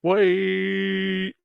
Wait.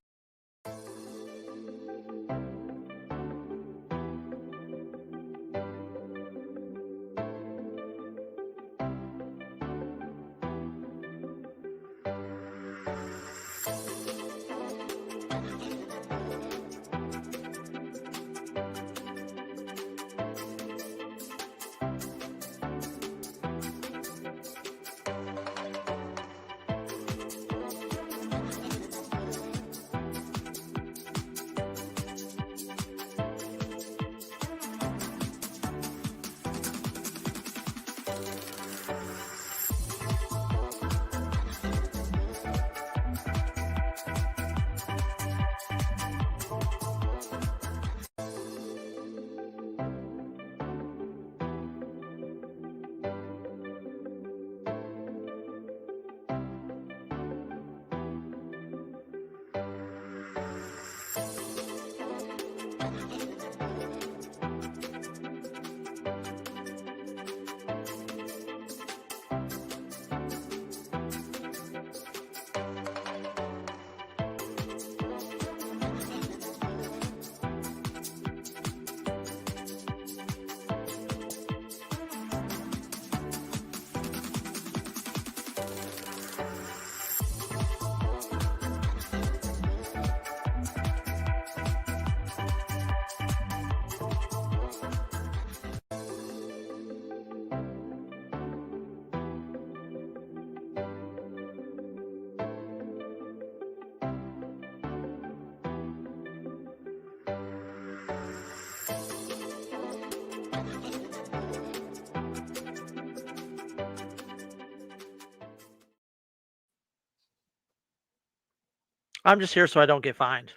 I'm just here so I don't get fined.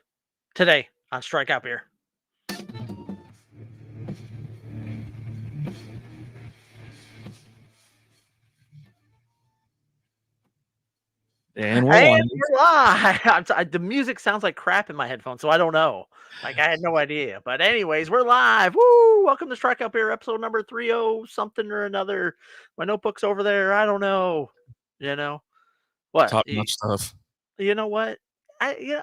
Today on Strikeout Beer. And we're live. The music sounds like crap in my headphones, so I don't know. Like, I had no idea. But anyways, we're live. Woo! Welcome to Strikeout Beer, episode number 30 something or another. My notebook's over there. I don't know. You know what? Top-notch stuff. You know what? You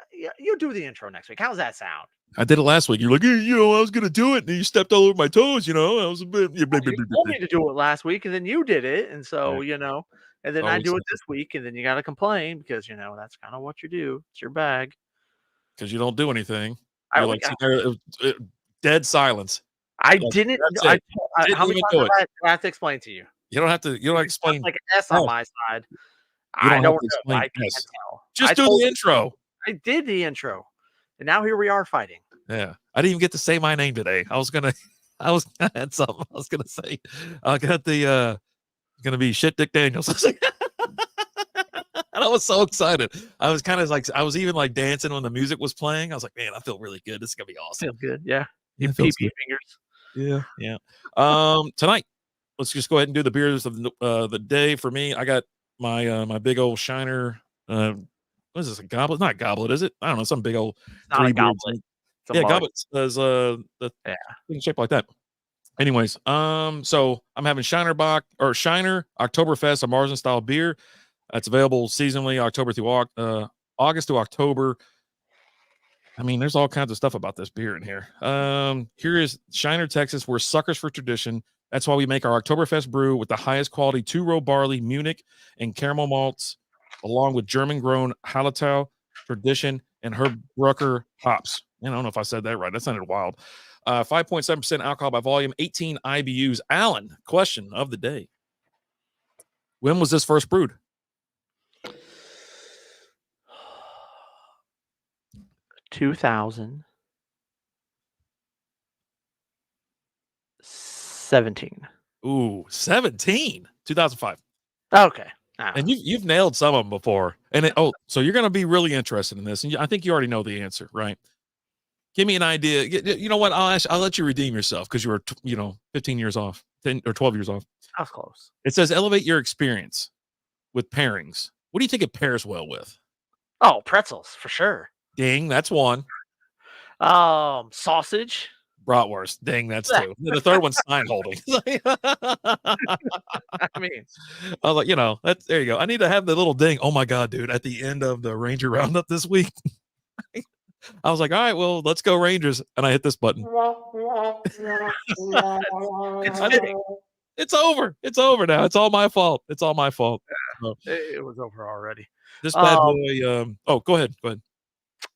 do the intro next week. How's that sound? I did it last week. You're like, hey, I was gonna do it, and then you stepped all over my toes. I was a bit. You told me to do it last week, and then you did it, and so and then I do it this week, and then you got to complain because that's kind of what you do. It's your bag. Because you don't do anything. You're like dead silence. I didn't. How many times do I have to explain to you? You don't have to. You don't explain. Like an S on my side. I don't know. I can't tell. Just do the intro. I did the intro, and now here we are fighting. Yeah, I didn't even get to say my name today. I had something I was gonna say. I got the gonna be Shit Dick Daniels. And I was so excited. I was kind of like, I was even like dancing when the music was playing. I was like, man, I feel really good. This is gonna be awesome. Feel good, yeah. You pee fingers. Yeah. Tonight, let's just go ahead and do the beers of the day. For me, I got my big old Shiner. What is this? A goblet? Not a goblet, is it? I don't know. Some big old. It's not a goblet. Yeah, goblet does shape like that. Anyways, so I'm having Shiner Oktoberfest, a Marzen style beer. That's available seasonally, October through August to October. I mean, there's all kinds of stuff about this beer in here. Here is Shiner, Texas. We're suckers for tradition. That's why we make our Oktoberfest brew with the highest quality 2-row barley, Munich, and caramel malts, along with German-grown Hallertau, Tradition, and Herbrucker hops. I don't know if I said that right. That sounded wild. 5.7% alcohol by volume, 18 IBUs. Alan, question of the day. When was this first brewed? 2017. Ooh, 17. 2005. Okay. And you've nailed some of them before. And so you're going to be really interested in this. And I think you already know the answer, right? Give me an idea. You know what? I'll let you redeem yourself because you were 15 years off, 10 or 12 years off. I was close. It says elevate your experience with pairings. What do you think it pairs well with? Oh, pretzels for sure. Ding, that's one. Sausage. Bratwurst. Dang, that's two. And the third one's sign holding. I mean, I was like, that's there you go. I need to have the little ding. Oh my god, dude! At the end of the Ranger Roundup this week, I was like, all right, well, let's go Rangers, and I hit this button. It's over. It's over now. It's all my fault. It's all my fault. So, it was over already. This bad boy. Oh, go ahead. Go ahead.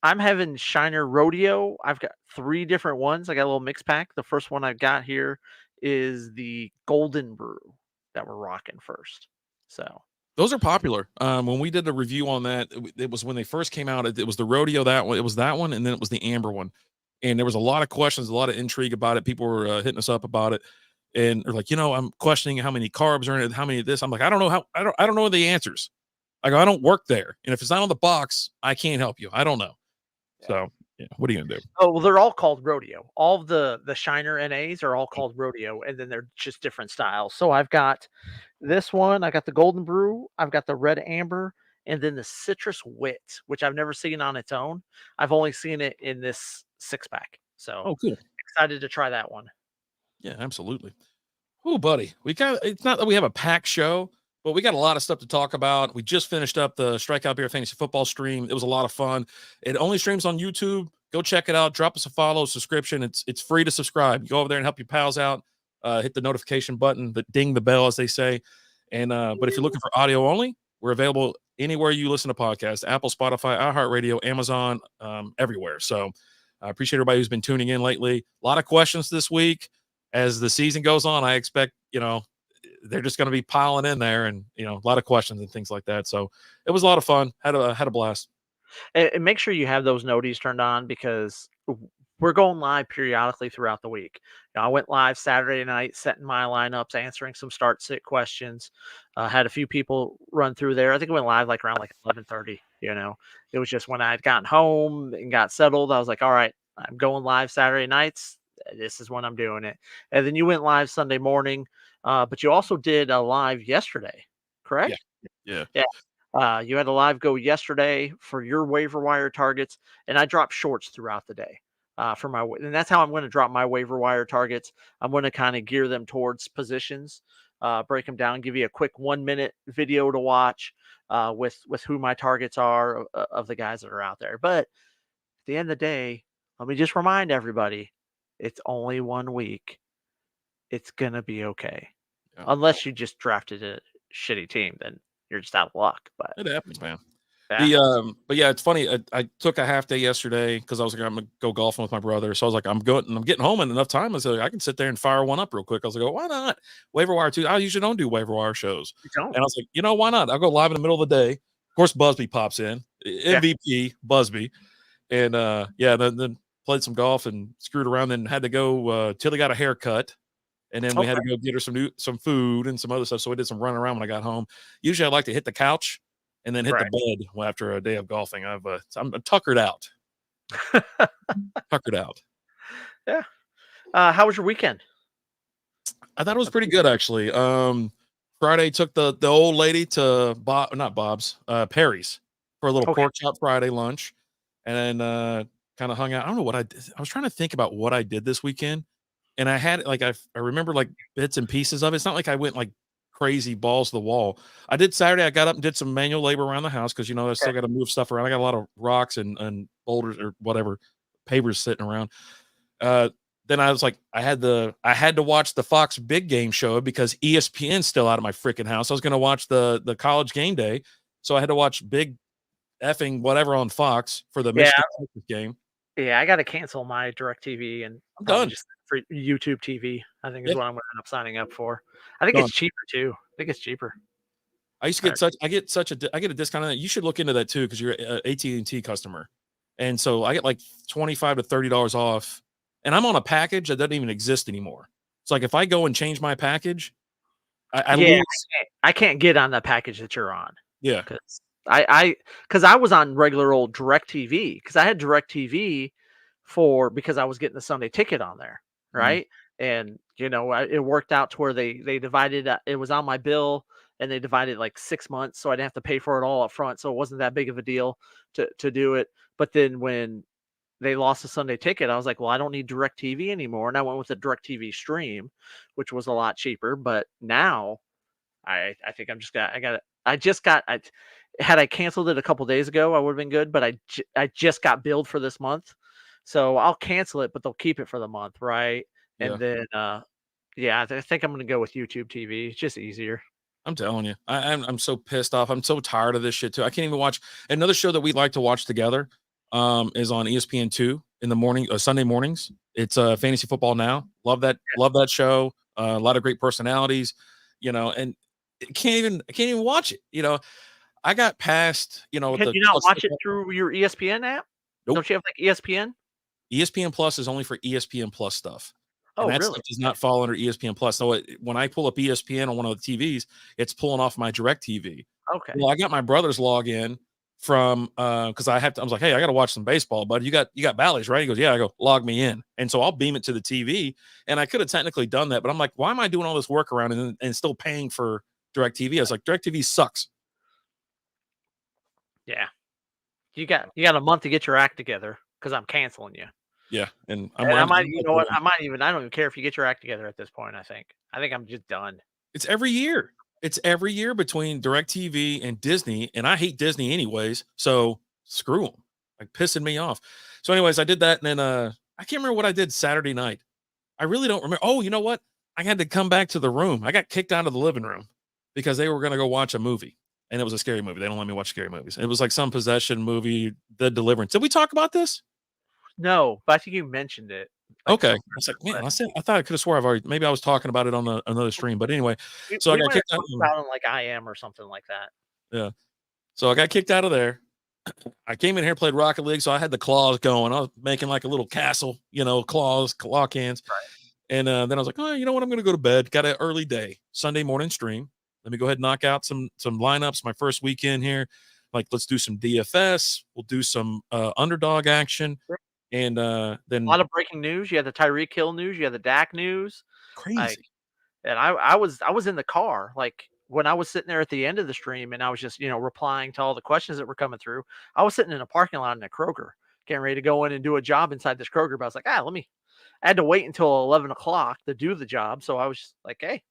I'm having Shiner Rodeo. I've got 3 different ones. I got a little mix pack. The first one I've got here is the Golden Brew that we're rocking first. So those are popular. When we did the review on that, it was when they first came out. It was the Rodeo, that one. It was that one, and then it was the Amber one. And there was a lot of questions, a lot of intrigue about it. People were hitting us up about it, and they're like, I'm questioning how many carbs are in it, how many of this. I'm like, I don't know I don't know the answers. I go, I don't work there, and if it's not on the box, I can't help you. I don't know. Yeah. So, what are you gonna do? Oh, well, they're all called Rodeo. All of the Shiner NAs are all called Rodeo, and then they're just different styles. So I've got this one. I got the Golden Brew. I've got the Red Amber, and then the Citrus Wit, which I've never seen on its own. I've only seen it in this 6-pack. So, cool. Excited to try that one. Yeah, absolutely. Oh, buddy, it's not that we have a packed show, but we got a lot of stuff to talk about. We just finished up the Strikeout Beer Fantasy Football stream. It was a lot of fun. It only streams on YouTube. Go check it out. Drop us a follow, subscription. It's free to subscribe. You go over there and help your pals out. Hit the notification button, ding the bell, as they say. And but if you're looking for audio only, we're available anywhere you listen to podcasts: Apple, Spotify, iHeartRadio, Amazon, everywhere. So I appreciate everybody who's been tuning in lately. A lot of questions this week. As the season goes on, I expect they're just going to be piling in there, and a lot of questions and things like that. So it was a lot of fun. Had a blast. And make sure you have those noties turned on, because we're going live periodically throughout the week. I went live Saturday night, setting my lineups, answering some start-sit questions. Had a few people run through there. I think it went live around 11:30. It was just when I had gotten home and got settled, I was like, all right, I'm going live Saturday nights. This is when I'm doing it. And then you went live Sunday morning, but you also did a live yesterday, correct? Yeah. You had a live go yesterday for your waiver wire targets, and I dropped shorts throughout the day and that's how I'm going to drop my waiver wire targets. I'm going to kind of gear them towards positions, break them down, give you a quick 1-minute video to watch with who my targets are of the guys that are out there. But at the end of the day, let me just remind everybody, it's only 1 week. It's going to be okay. Yeah. Unless you just drafted a shitty team, then you're just out of luck. But it happens, man. Yeah. But yeah, it's funny. I took a half day yesterday because I was like, I'm gonna go golfing with my brother. So I was like, I'm getting home in enough time. I said, I can sit there and fire one up real quick. I was like, why not? Waiver wire too. I usually don't do waiver wire shows. And I was like, why not? I'll go live in the middle of the day. Of course, Busby pops in, MVP Busby, and then played some golf and screwed around. Then had to go till he got a haircut. And then we had to go get her some food and some other stuff. So I did some running around when I got home. Usually I like to hit the couch and then hit the bed after a day of golfing. I'm tuckered out. Tuckered out. Yeah. How was your weekend? I thought it was pretty good, actually. Friday took the old lady to Perry's for a little pork chop Friday lunch, and then kind of hung out. I don't know what I did. I was trying to think about what I did this weekend. And I had I remember bits and pieces of it. It's not like I went crazy balls to the wall. I did Saturday. I got up and did some manual labor around the house because I still got to move stuff around. I got a lot of rocks and boulders or whatever pavers sitting around. Then I was like, I had to watch the Fox Big Game show because ESPN's still out of my freaking house. I was going to watch the College Game Day, so I had to watch big effing whatever on Fox for the Michigan game. Yeah, I got to cancel my DirecTV and I'm done. Just for YouTube TV. I think is what I'm going to end up signing up for. I think it's cheaper too. I think it's cheaper. I used to I get a discount on that. You should look into that too because you're an AT&T customer, and so I get $25 to $30 off, and I'm on a package that doesn't even exist anymore. It's if I go and change my package, I can't get on the package that you're on. Yeah, because I was on regular old DirecTV because I had DirecTV because I was getting the Sunday ticket on there, right? And it worked out to where they divided it was on my bill and they divided 6 months, so I didn't have to pay for it all up front, so it wasn't that big of a deal to do it. But then when they lost the Sunday ticket. I was like, well, I don't need DirecTV anymore. And I went with the DirecTV stream, which was a lot cheaper. But now I think had I canceled it a couple days ago, I would have been good. But I just got billed for this month. So I'll cancel it, but they'll keep it for the month. Right. Yeah. And then, yeah, I think I'm going to go with YouTube TV. It's just easier. I'm telling you, I'm so pissed off. I'm so tired of this shit too. I can't even watch another show that we like to watch together. Is on ESPN2 in the morning, Sunday mornings. It's Fantasy Football Now. Love that show. A lot of great personalities, and I can't even watch it. I got past, with Can the you not watch it through your ESPN app? Nope. Don't you have like ESPN? ESPN Plus is only for ESPN Plus stuff. Oh, And that really? stuff does not fall under ESPN Plus. So when I pull up ESPN on one of the TVs, it's pulling off my DirecTV. Okay. Well, I got my brother's login from because I was like, hey, I got to watch some baseball, bud. You got Bally's, right? He goes, yeah. I go, log me in, and so I'll beam it to the TV. And I could have technically done that, but I'm like, why am I doing all this work around and still paying for DirecTV? I was like, DirecTV sucks. Yeah. You got a month to get your act together because I'm canceling you. Yeah, and I might, you know what? I don't even care if you get your act together at this point. I think I'm just done. It's every year. It's every year between DirecTV and Disney, and I hate Disney anyways. So screw them, like pissing me off. So, anyways, I did that, and then I can't remember what I did Saturday night. I really don't remember. Oh, you know what? I had to come back to the room. I got kicked out of the living room because they were going to go watch a movie, and it was a scary movie. They don't let me watch scary movies. It was like some possession movie, The Deliverance. Did we talk about this? No, but I think you mentioned it. Like okay. I was like, man, I thought I could have swore maybe I was talking about it on another stream. But anyway, so I got kicked out. About like I am or something like that. Yeah. So I got kicked out of there. I came in here, played Rocket League, so I had the claws going. I was making like a little castle, claw cans. Right. And then I was like, oh, you know what? I'm going to go to bed. Got an early day, Sunday morning stream. Let me go ahead and knock out some lineups. My first weekend here. Like, let's do some DFS. We'll do some underdog action. Sure. And then a lot of breaking news. You had the Tyreek Hill news. You had the Dak news. Crazy. And I was in the car, like when I was sitting there at the end of the stream and I was just, replying to all the questions that were coming through. I was sitting in a parking lot in a Kroger, getting ready to go in and do a job inside this Kroger. But I was like, I had to wait until 11 o'clock to do the job. So I was just like, hey,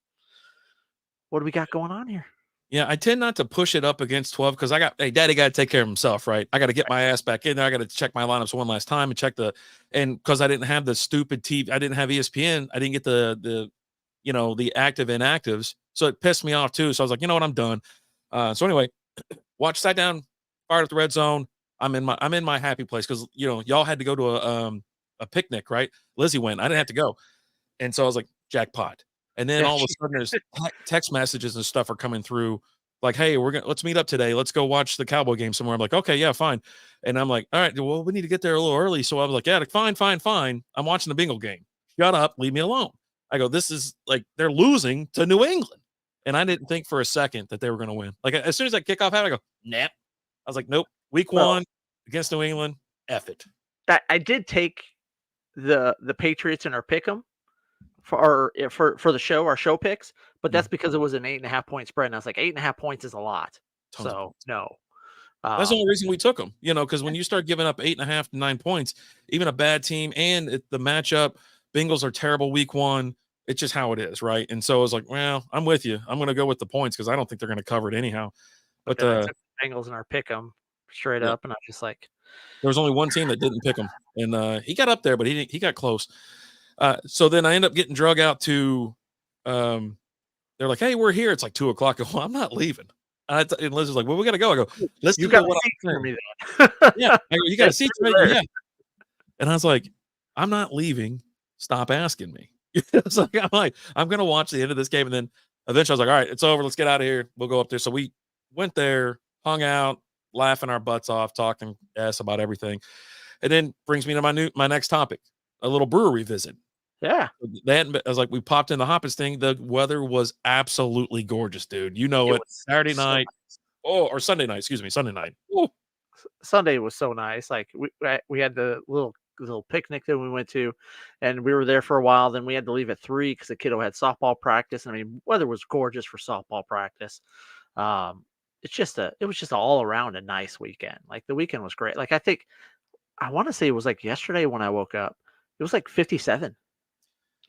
what do we got going on here? Yeah, I tend not to push it up against 12 because Daddy got to take care of himself, right? I got to get my ass back in there. I got to check my lineups one last time and because I didn't have the stupid TV, I didn't have ESPN, I didn't get the active inactives. So it pissed me off too. So I was like, you know what, I'm done. So anyway, sat down, fired up the red zone. I'm in my happy place because y'all had to go to a picnic, right? Lizzie went. I didn't have to go. And so I was like, jackpot. And then all of a sudden there's text messages and stuff are coming through like, hey, let's meet up today. Let's go watch the Cowboy game somewhere. I'm like, okay, yeah, fine. And I'm like, all right, well, we need to get there a little early. So I was like, yeah, fine. I'm watching the Bengal game. Shut up. Leave me alone. I go, this is like, they're losing to New England. And I didn't think for a second that they were going to win. Like as soon as that kickoff happened, I go, nah. I was like, nope. Week 1 against New England. F it. I did take the Patriots in our pick'em for the show, our show picks, but that's because it was an 8.5 point spread. And I was like, 8.5 points is a lot. So no. That's the only reason we took them, because when you start giving up 8.5 to 9 points, even a bad team and the matchup, Bengals are terrible week 1. It's just how it is, right? And so I was like, well, I'm with you. I'm going to go with the points because I don't think they're going to cover it anyhow. But I took the Bengals in our pick'em straight up, and I was just like, there was only one team that didn't pick him, and he got up there, but he got close. So then I end up getting drug out to. They're like, hey, we're here. It's like 2 o'clock. Well, I'm not leaving. And Liz is like, well, we got to go. I go, let's you got to for me then. Yeah. I go, you got to see me. Yeah. And I was like, I'm not leaving. Stop asking me. So I'm going to watch the end of this game. And then eventually I was like, all right, it's over. Let's get out of here. We'll go up there. So we went there, hung out, laughing our butts off, talking ass about everything. And then brings me to my next topic, a little brewery visit. Yeah. I was like, we popped in the Hoppers thing. The weather was absolutely gorgeous, dude. You know it. Saturday night. Or Sunday night. Excuse me. Sunday night. Ooh. Sunday was so nice. Like we had the little picnic that we went to, and we were there for a while. Then we had to leave at 3 because the kiddo had softball practice. I mean, weather was gorgeous for softball practice. It was just all around a nice weekend. Like the weekend was great. Like I think I want to say it was like yesterday when I woke up. It was like 57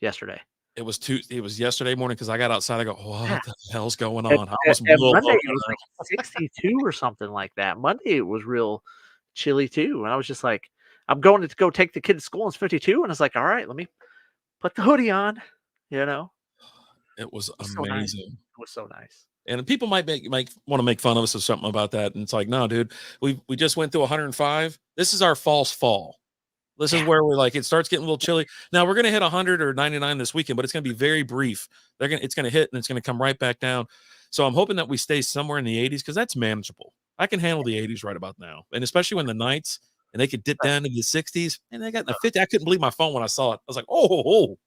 yesterday. It was yesterday morning because I got outside. I go, Yeah. what the hell's going And, on? I and almost and blew up. Monday it was like 62 or something like that. Monday it was real chilly too. And I was just like, I'm going to go take the kid to school. And it's 52. And it's like, all right, let me put the hoodie on. You know, It was it was so nice. amazing. It was so nice. And people might want to make fun of us or something about that. And it's like, no, dude, we just went through 105. This is our false fall. This is where we're like, it starts getting a little chilly. Now we're going to hit 100 or 99 this weekend, but it's going to be very brief. It's going to hit and it's going to come right back down. So I'm hoping that we stay somewhere in the 80s because that's manageable. I can handle the 80s right about now. And especially when the nights and they could dip down to the 60s and they got in the 50. I couldn't believe my phone when I saw it. I was like, oh.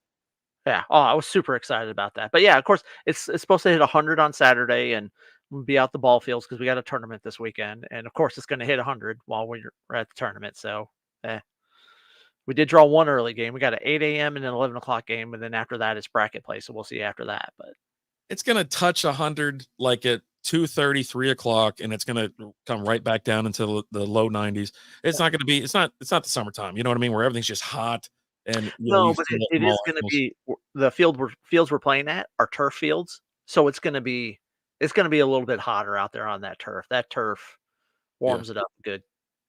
Yeah. Oh, I was super excited about that. But yeah, of course, it's supposed to hit 100 on Saturday and we'll be out the ball fields because we got a tournament this weekend. And of course, it's going to hit 100 while we're at the tournament. So, we did draw one early game. We got an 8 a.m. and an 11 o'clock game. And then after that, it's bracket play. So we'll see after that. But it's going to touch 100 like at 2:30, 3 o'clock, and it's going to come right back down into the low 90s. It's not going to be, it's not the summertime. You know what I mean? Where everything's just hot. And no, but it is going to be the fields we're playing at are turf fields. So it's going to be a little bit hotter out there on that turf. That turf warms it up a good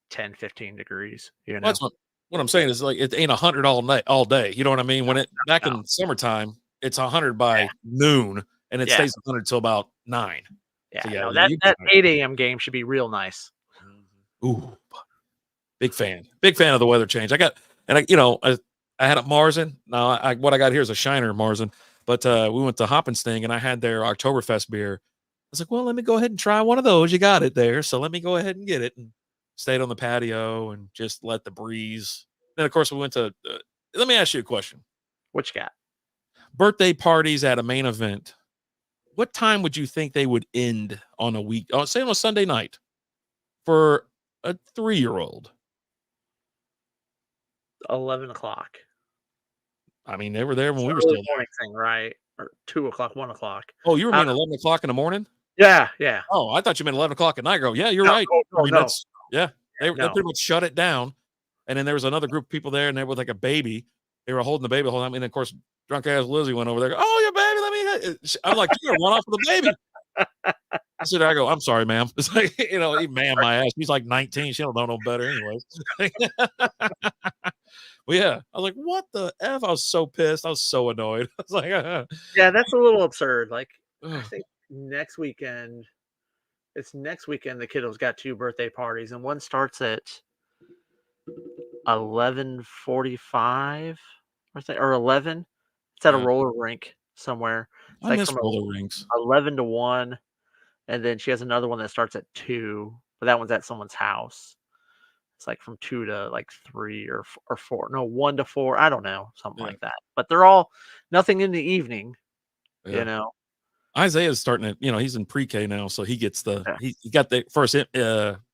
10, 15 degrees. You know, well, that's what I'm saying is like it ain't 100 all day. You know what I mean? When back in summertime, it's 100 by noon, and it stays 100 till about 9. Yeah, so, no, that 8 a.m. game should be real nice. Ooh, big fan of the weather change. I had a Marzen. Now what I got here is a Shiner Marzen, but we went to Hoppensting and I had their Oktoberfest beer. I was like, well, let me go ahead and try one of those. You got it there, so let me go ahead and get it. And stayed on the patio and just let the breeze. Then, of course, we went to. Let me ask you a question. What you got? Birthday parties at a main event. What time would you think they would end on a week? Say on a Sunday night for a 3-year-old. 11 o'clock. I mean, they were there when we were still still morning thing, right? Or 2 o'clock, 1 o'clock. Oh, you were meaning 11 o'clock in the morning? Yeah. Oh, I thought you meant 11 o'clock at night, girl. Yeah, you're right. They pretty much shut it down. And then there was another group of people there, and they were like a baby. They were holding the baby the whole time. And then, of course, drunk ass Lizzie went over there. Oh, your baby, let me. I'm like, you're gonna run off with the baby. I go, I'm sorry, ma'am. It's like, he man my ass. He's like 19. She don't know no better, anyways. Well, yeah. I was like, what the F? I was so pissed. I was so annoyed. I was like, yeah, that's a little absurd. Like, I think next weekend, the kiddos got 2 birthday parties, and one starts at 11:45 or 11. It's at a roller rink somewhere. It's I miss roller rinks. 11 to 1, and then she has another one that starts at 2, but that one's at someone's house. It's like from 2 to like 3 or 4. No, 1 to 4. I don't know, something like that. But they're all nothing in the evening. You know. Isaiah's starting to, he's in pre-K now, so he gets he got the first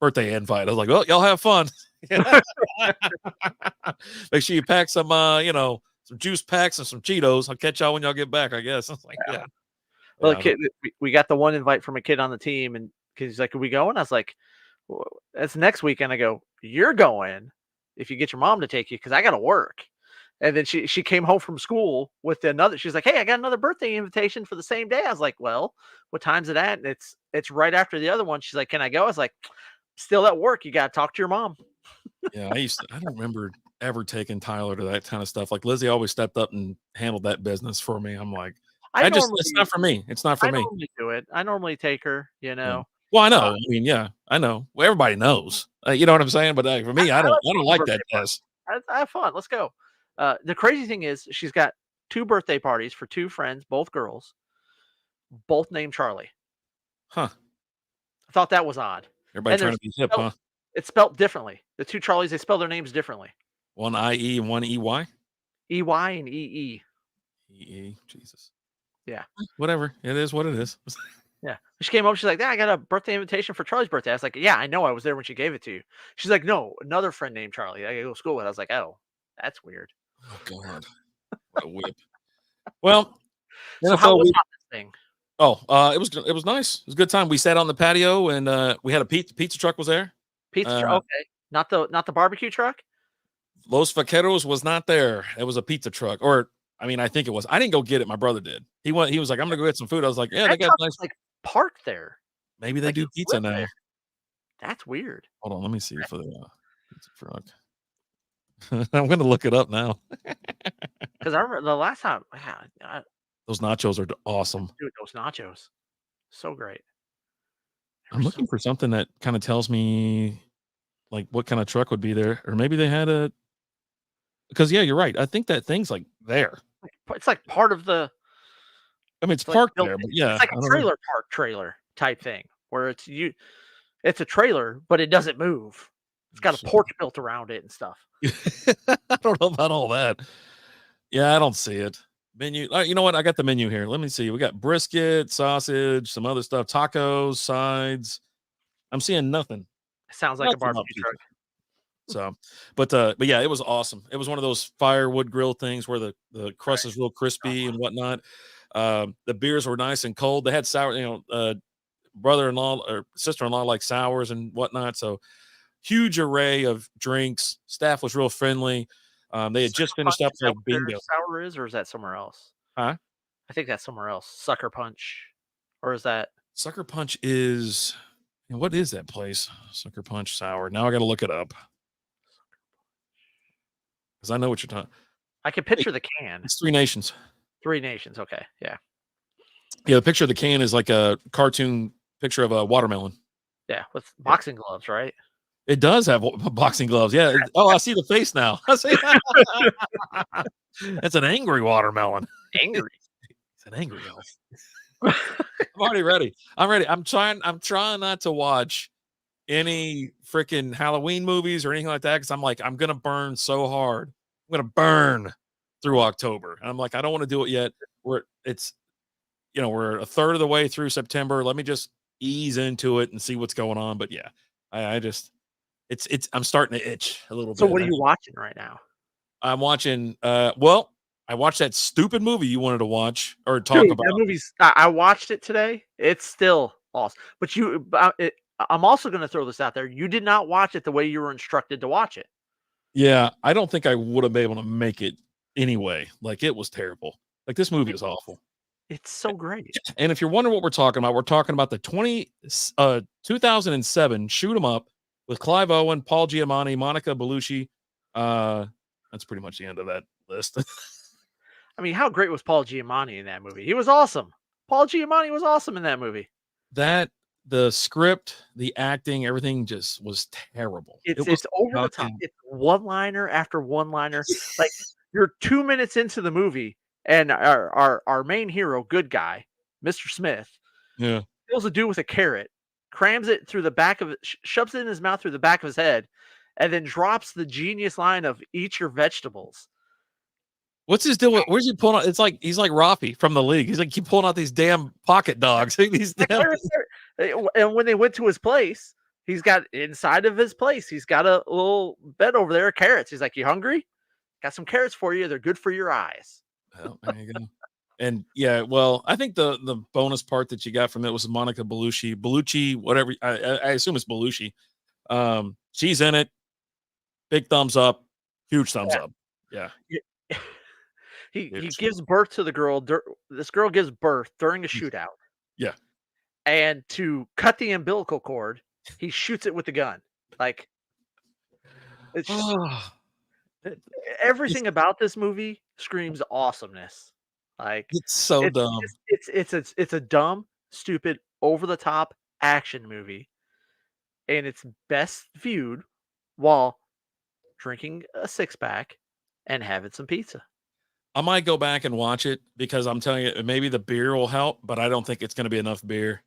birthday invite. I was like, well, y'all have fun. Make sure you pack some, some juice packs and some Cheetos. I'll catch y'all when y'all get back, I guess. I was like, yeah. Well, kid, we got the one invite from a kid on the team, and he's like, "Are we going?" I was like, well, "That's next weekend." I go, "You're going if you get your mom to take you, because I got to work." And then she came home from school with another. She's like, "Hey, I got another birthday invitation for the same day." I was like, "Well, what time's it at?" And it's right after the other one. She's like, "Can I go?" I was like, "Still at work. You got to talk to your mom." Yeah, I don't remember ever taking Tyler to that kind of stuff. Like Lizzie always stepped up and handled that business for me. I'm like, it's not for me. It's not for me. I normally do it. I normally take her, Yeah. Well, I know. I know. Well, everybody knows. You know what I'm saying? But for me, I don't like that test. I have fun. Let's go. The crazy thing is she's got 2 birthday parties for 2 friends, both girls, both named Charlie. Huh. I thought that was odd. Everybody trying to be hip, huh? It's spelled differently. The 2 Charlies, they spell their names differently. One IE and one EY? EY and EE. EE. Jesus. Yeah. Whatever. It is what it is. Yeah. She came up. She's like, "Yeah, I got a birthday invitation for Charlie's birthday." I was like, "Yeah, I know. I was there when she gave it to you." She's like, "No, another friend named Charlie I go to school with." I was like, "Oh, that's weird." Oh, God. What a whip. Well, so how was this thing? Oh, it was nice. It was a good time. We sat on the patio and we had a pizza truck was there. Pizza truck. Okay. Not the barbecue truck? Los Vaqueros was not there. It was a pizza truck, or I mean, I think it was. I didn't go get it. My brother did. He went. He was like, "I'm gonna go get some food." I was like, "Yeah, they That got truck nice." was, like, parked there. Maybe they Like, do he pizza lived now. there. That's weird. Hold on, let me see for the pizza truck. I'm gonna look it up now. Because I remember the last time, Those nachos are awesome. dude, those nachos, so great. They were I'm so looking for something that kind of tells me like what kind of truck would be there, or maybe they had a. Because yeah, you're right. I think that thing's like there. it's like part of the I mean, it's it's like parked built there, but in. yeah, It's like I a don't know. trailer park trailer type thing where it's a trailer, but it doesn't move. It's got a porch built around it and stuff. I don't know about all that. Yeah, I don't see it. Menu. You know what? I got the menu here. Let me see. We got brisket, sausage, some other stuff, tacos, sides. I'm seeing nothing. It sounds like a Nothing about barbecue pizza. truck. So, but yeah, it was awesome. It was one of those firewood grill things where the crust is real crispy and whatnot. The beers were nice and cold. They had sour, brother-in-law or sister-in-law like sours and whatnot. So huge array of drinks. Staff was real friendly. They had just finished up like bingo. Sour is, or is that somewhere else? Huh? I think that's somewhere else. Sucker Punch, or is that? Sucker Punch is what is that place? Sucker Punch Sour. Now I got to look it up because I know what you're talking. I can picture the can. It's Three Nations. Three Nations. Okay, yeah, Yeah. The picture of the can is like a cartoon picture of a watermelon. yeah, with boxing gloves, right? It does have boxing gloves. Yeah. Oh, I see the face now. I see. It's an angry watermelon. Angry. It's an angry elf. I'm already ready. I'm ready. I'm trying not to watch any freaking Halloween movies or anything like that because I'm like, I'm gonna burn so hard. I'm gonna burn through October. And I'm like, I don't want to do it yet. We're a third of the way through September. Let me just ease into it and see what's going on. But yeah, I just I'm starting to itch a little bit. So what are you watching right now? I'm watching I watched that stupid movie you wanted to watch or talk about. That movie's. I watched it today. It's still awesome. But I'm also going to throw this out there. You did not watch it the way you were instructed to watch it. Yeah, I don't think I would have been able to make it anyway. Like it was terrible. Like this movie is awful. It's so great. And if you're wondering what we're talking about the 2007 Shoot 'Em Up with Clive Owen, Paul Giamatti, Monica Bellucci. That's pretty much the end of that list. I mean, how great was Paul Giamatti in that movie? He was awesome. Paul Giamatti was awesome in that movie. The script, the acting, everything just was terrible. It's over the top. It's one-liner after one-liner. Like you're 2 minutes into the movie, and our main hero, good guy, Mr. Smith, kills a dude with a carrot, crams it through the back of it, shoves it in his mouth through the back of his head, and then drops the genius line of "Eat your vegetables." What's his deal? Where's he pulling out? It's like he's like Rafi from the league. He's like keep pulling out these damn pocket dogs. These damn... And when they went to his place, he's got inside of his place, he's got a little bed over there of carrots. He's like, "You hungry? Got some carrots for you. They're good for your eyes." Oh, there you go. And yeah, well, I think the bonus part that you got from it was Monica Bellucci, whatever. I assume it's Bellucci. She's in it. Big thumbs up. Huge thumbs up. Yeah. He gives birth to the girl. This girl gives birth during a shootout. Yeah. And to cut the umbilical cord, he shoots it with the gun. Like it's just, everything about this movie screams awesomeness. Like it's so dumb. It's a dumb, stupid, over the top action movie, and it's best viewed while drinking a 6-pack and having some pizza. I might go back and watch it because I'm telling you, maybe the beer will help, but I don't think it's going to be enough beer.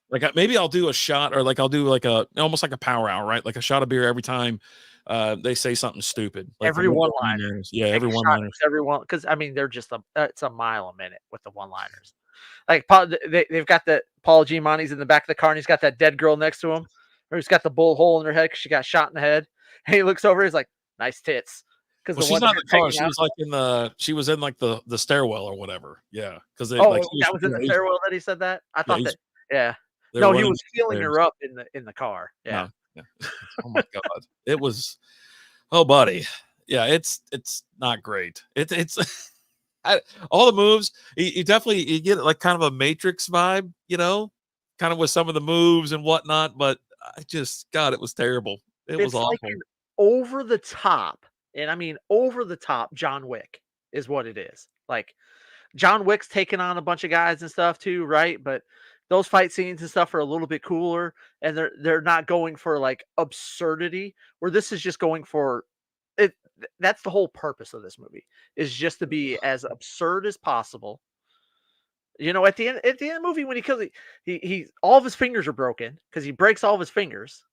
Like maybe I'll do a shot, or like I'll do like almost like a power hour, right? Like a shot of beer every time they say something stupid. Like every one-liner, yeah, every one-liner, everyone. Because I mean, they're just it's a mile a minute with the one-liners. Like they've got the Paul Giamatti's in the back of the car, and he's got that dead girl next to him, or he's got the bullet hole in her head because she got shot in the head. And he looks over, he's like, "Nice tits." Because she's not in the car. She was like she was in like the stairwell or whatever. Yeah, because that was in the stairwell that he said that. I thought that. Yeah. No, he was feeling her up in the car. Yeah. No. Oh my god, it was. Oh, buddy, yeah, it's not great. It's all the moves. You definitely you get like kind of a Matrix vibe, kind of with some of the moves and whatnot. But I just God, it was terrible. It was It's like awful. an over the top, and I mean over the top John Wick is what it is. Like John Wick's taking on a bunch of guys and stuff too, right? But those fight scenes and stuff are a little bit cooler, and they're not going for like absurdity. Where this is just going for it. That's the whole purpose of this movie is just to be as absurd as possible. At the end of the movie when he kills he all of his fingers are broken because he breaks all of his fingers.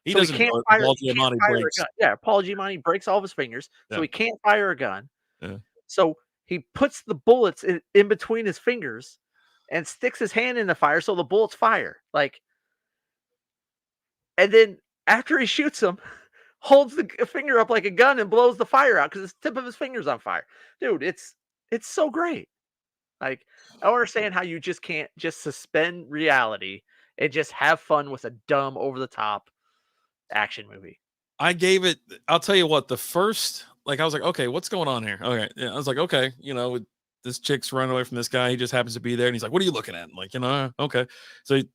He So doesn't. Paul he can't Giamatti fire a breaks. gun. Yeah, Paul Giamatti breaks all of his fingers, so Yeah. he can't fire a gun. Yeah. So he puts the bullets in between his fingers and sticks his hand in the fire so the bullets fire. And then after he shoots him, holds the finger up like a gun and blows the fire out because the tip of his finger's on fire. Dude, it's so great. Like, I don't understand how you just can't just suspend reality and just have fun with a dumb, over the top action movie. I gave it. I'll tell you what. The first, I was like, okay, what's going on here? Okay, yeah, I was like, okay, this chick's running away from this guy. He just happens to be there, and he's like, "What are you looking at?" I'm like, okay. So he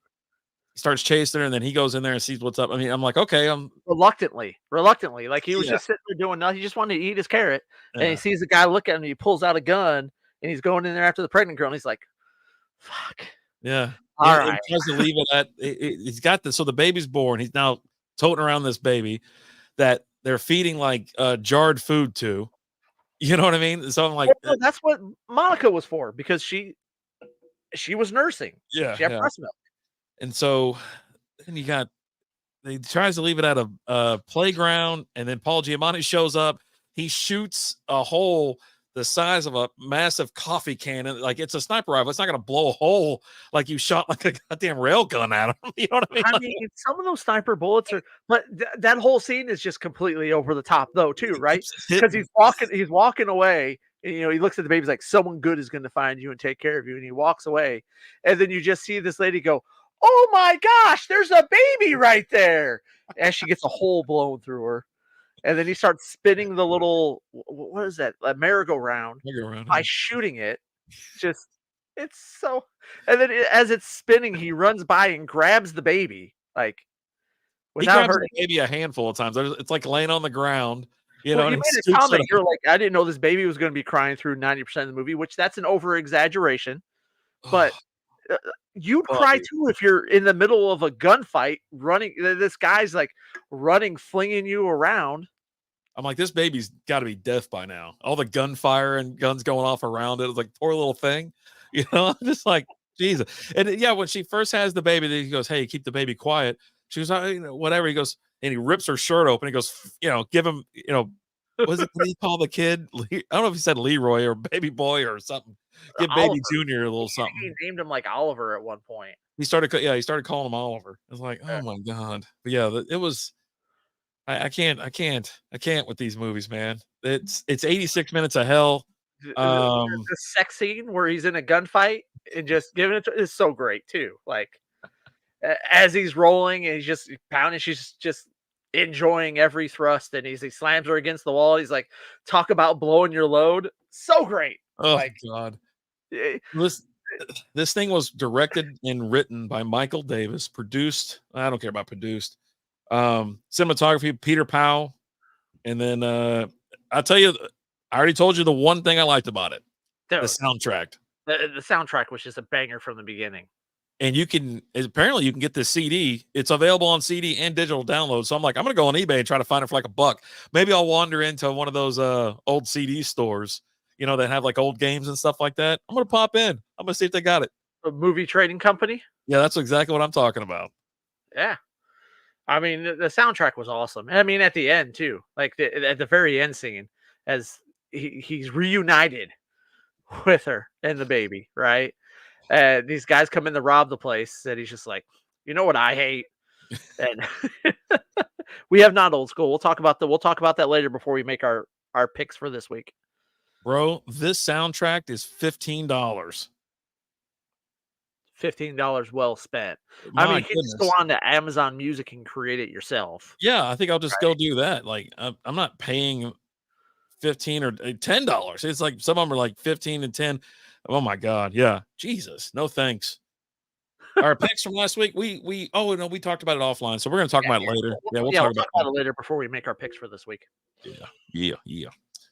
starts chasing her, and then he goes in there and sees what's up. I mean, I'm like, okay, I'm reluctantly, like he was just sitting there doing nothing. He just wanted to eat his carrot, and he sees the guy look at him. And he pulls out a gun, and he's going in there after the pregnant girl. And he's like, "Fuck." Yeah. All right. He tries to leave it at. He's got this. So the baby's born. He's now toting around this baby that they're feeding like jarred food to. You know what I mean? So I'm like, well, that's what Monica was for because she was nursing. Yeah. She had breast milk. And so then he tries to leave it at a playground, and then Paul Giamatti shows up. He shoots a hole the size of a massive coffee can. Like it's a sniper rifle. It's not going to blow a hole like you shot like a goddamn rail gun at him. You know what I mean? I mean, some of those sniper bullets are, but that whole scene is just completely over the top though, too, right? Because he's walking away, and he looks at the baby, he's like, someone good is going to find you and take care of you, and he walks away, and then you just see this lady go, "Oh my gosh, there's a baby right there," as she gets a hole blown through her. And then he starts spinning the little, what is that? A merry-go-round by shooting it. It's so, and then as it's spinning, he runs by and grabs the baby, without hurting the baby a handful of times. It's like laying on the ground. You made a comment. You're like, I didn't know this baby was going to be crying through 90% of the movie, which that's an over-exaggeration. But you'd cry too if you're in the middle of a gunfight running. This guy's like running, flinging you around. I'm like, this baby's got to be deaf by now. All the gunfire and guns going off around it. It's like, poor little thing. I'm just like, Jesus. And yeah, when she first has the baby, then he goes, "Hey, keep the baby quiet." She goes, whatever. He goes, and he rips her shirt open. He goes, give him, what did he call the kid? I don't know if he said Leroy or baby boy or something. Give baby Junior a little something. He named him like Oliver at one point. He started calling him Oliver. It was like, oh my God. But yeah, it was. I can't with these movies, man. It's 86 minutes of hell. The sex scene where he's in a gunfight and just giving it is so great too. Like as he's rolling and he's just pounding, she's just enjoying every thrust, and he slams her against the wall. He's like, "Talk about blowing your load." So great. Oh God. This thing was directed and written by Michael Davis, produced. I don't care about produced. Cinematography, Peter Powell. And then I'll tell you, I already told you the one thing I liked about it. Dude, the soundtrack. The soundtrack was just a banger from the beginning. And apparently you can get this CD. It's available on CD and digital download. So I'm like, I'm going to go on eBay and try to find it for like $1. Maybe I'll wander into one of those old CD stores, that have like old games and stuff like that. I'm going to pop in. I'm going to see if they got it. A movie trading company? Yeah, that's exactly what I'm talking about. Yeah. I mean, the soundtrack was awesome. I mean, at the end too, like at the very end scene, as he's reunited with her and the baby, right? These guys come in to rob the place, and he's just like, "You know what I hate?" And we have not old school. We'll talk about that later before we make our picks for this week. Bro, this soundtrack is $15. $15 well spent. I mean, you can just go on to Amazon Music and create it yourself. Yeah, I think I'll just go do that. Like, I'm not paying $15 or $10. It's like some of them are like 15 and 10. Oh my God. Yeah. Jesus. No thanks. Our picks from last week, we talked about it offline, so we're gonna talk about it later. We'll talk we'll about talk about it later before we make our picks for this week. Yeah.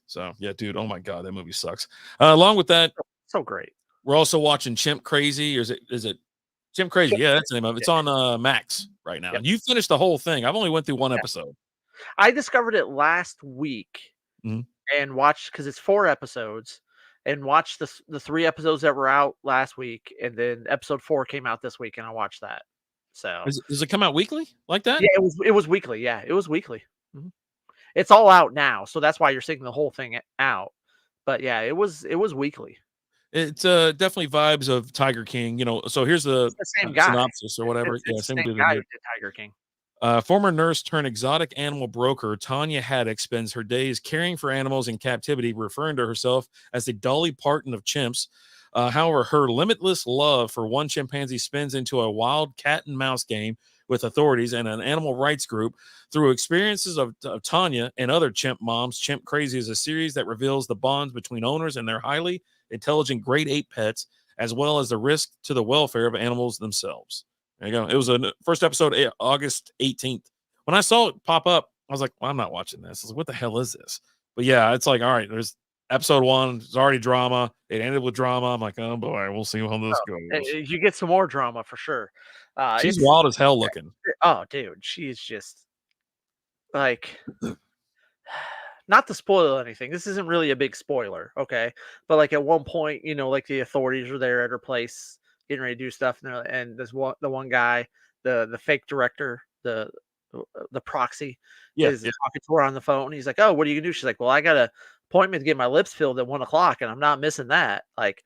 So yeah, dude. Oh my God, that movie sucks. Along with that, so great. We're also watching Chimp Crazy, or is it Chimp Crazy? Yeah, that's the name of it. It's on Max right now. Yep. You finished the whole thing. I've only went through one episode. I discovered it last week and watched because it's 4 episodes, and watched the 3 episodes that were out last week, and then episode 4 came out this week, and I watched that. So does it come out weekly like that? Yeah, it was weekly. Yeah, it was weekly. It's all out now, so that's why you're seeing the whole thing out. But yeah, it was weekly. It's definitely vibes of Tiger King, So here's the same guy. synopsis or whatever. It's the same same dude guy who did Tiger King. Former nurse turned exotic animal broker Tanya Haddock spends her days caring for animals in captivity, referring to herself as the Dolly Parton of chimps. However, her limitless love for one chimpanzee spins into a wild cat and mouse game with authorities and an animal rights group. Through experiences of Tanya and other chimp moms, Chimp Crazy is a series that reveals the bonds between owners and their highly intelligent great ape pets, as well as the risk to the welfare of animals themselves. There you go. It was a first episode, August 18th. When I saw it pop up, I was like, well, I'm not watching this. I was like, what the hell is this? But yeah, it's like, all right, there's episode 1. It's already drama. It ended with drama. I'm like, oh boy, we'll see how this goes. You get some more drama for sure. She's wild as hell looking. Oh, dude, she's just like, not to spoil anything. This isn't really a big spoiler, okay? But like at one point, like the authorities are there at her place, getting ready to do stuff, and there's the one guy, the fake director, the proxy, is talking to her on the phone. He's like, "Oh, what are you gonna do?" She's like, "Well, I got an appointment to get my lips filled at 1:00, and I'm not missing that." Like,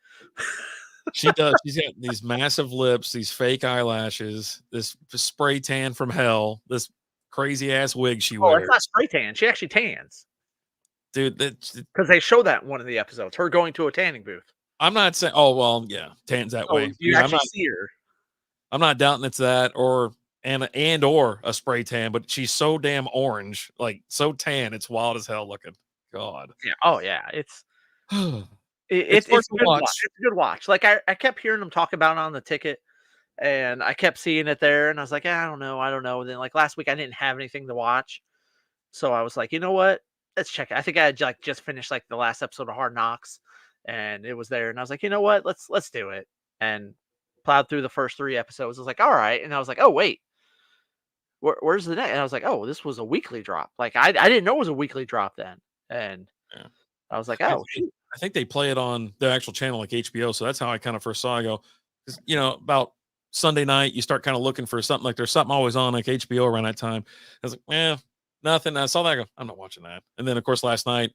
she does. She's got these massive lips, these fake eyelashes, this spray tan from hell, this crazy ass wig she wears. Oh, it's not spray tan. She actually tans, dude. Because they show that in one of the episodes, her going to a tanning booth. I'm not saying. Oh well, yeah, tans that way. You actually see her. I'm not doubting it's that or a spray tan, but she's so damn orange, like so tan. It's wild as hell looking. God. Yeah. Oh yeah. It's it's a good watch. It's a good watch. Like I kept hearing them talk about it on the ticket, and I kept seeing it there, and I was like, I don't know. And then like last week, I didn't have anything to watch, so I was like, you know what? Let's check it. I think I had like just finished like the last episode of Hard Knocks, and it was there, and I was like, you know what? Let's do it. And plowed through the first 3 episodes. I was like, all right, and I was like, oh wait, where's the next? And I was like, oh, this was a weekly drop. Like I didn't know it was a weekly drop then, and I was like, oh, I think they play it on their actual channel like HBO, so that's how I kind of first saw. I go, because about Sunday night, you start kind of looking for something, like there's something always on like HBO around that time. I was like, nothing. I saw that. I go, I'm not watching that. And then of course last night,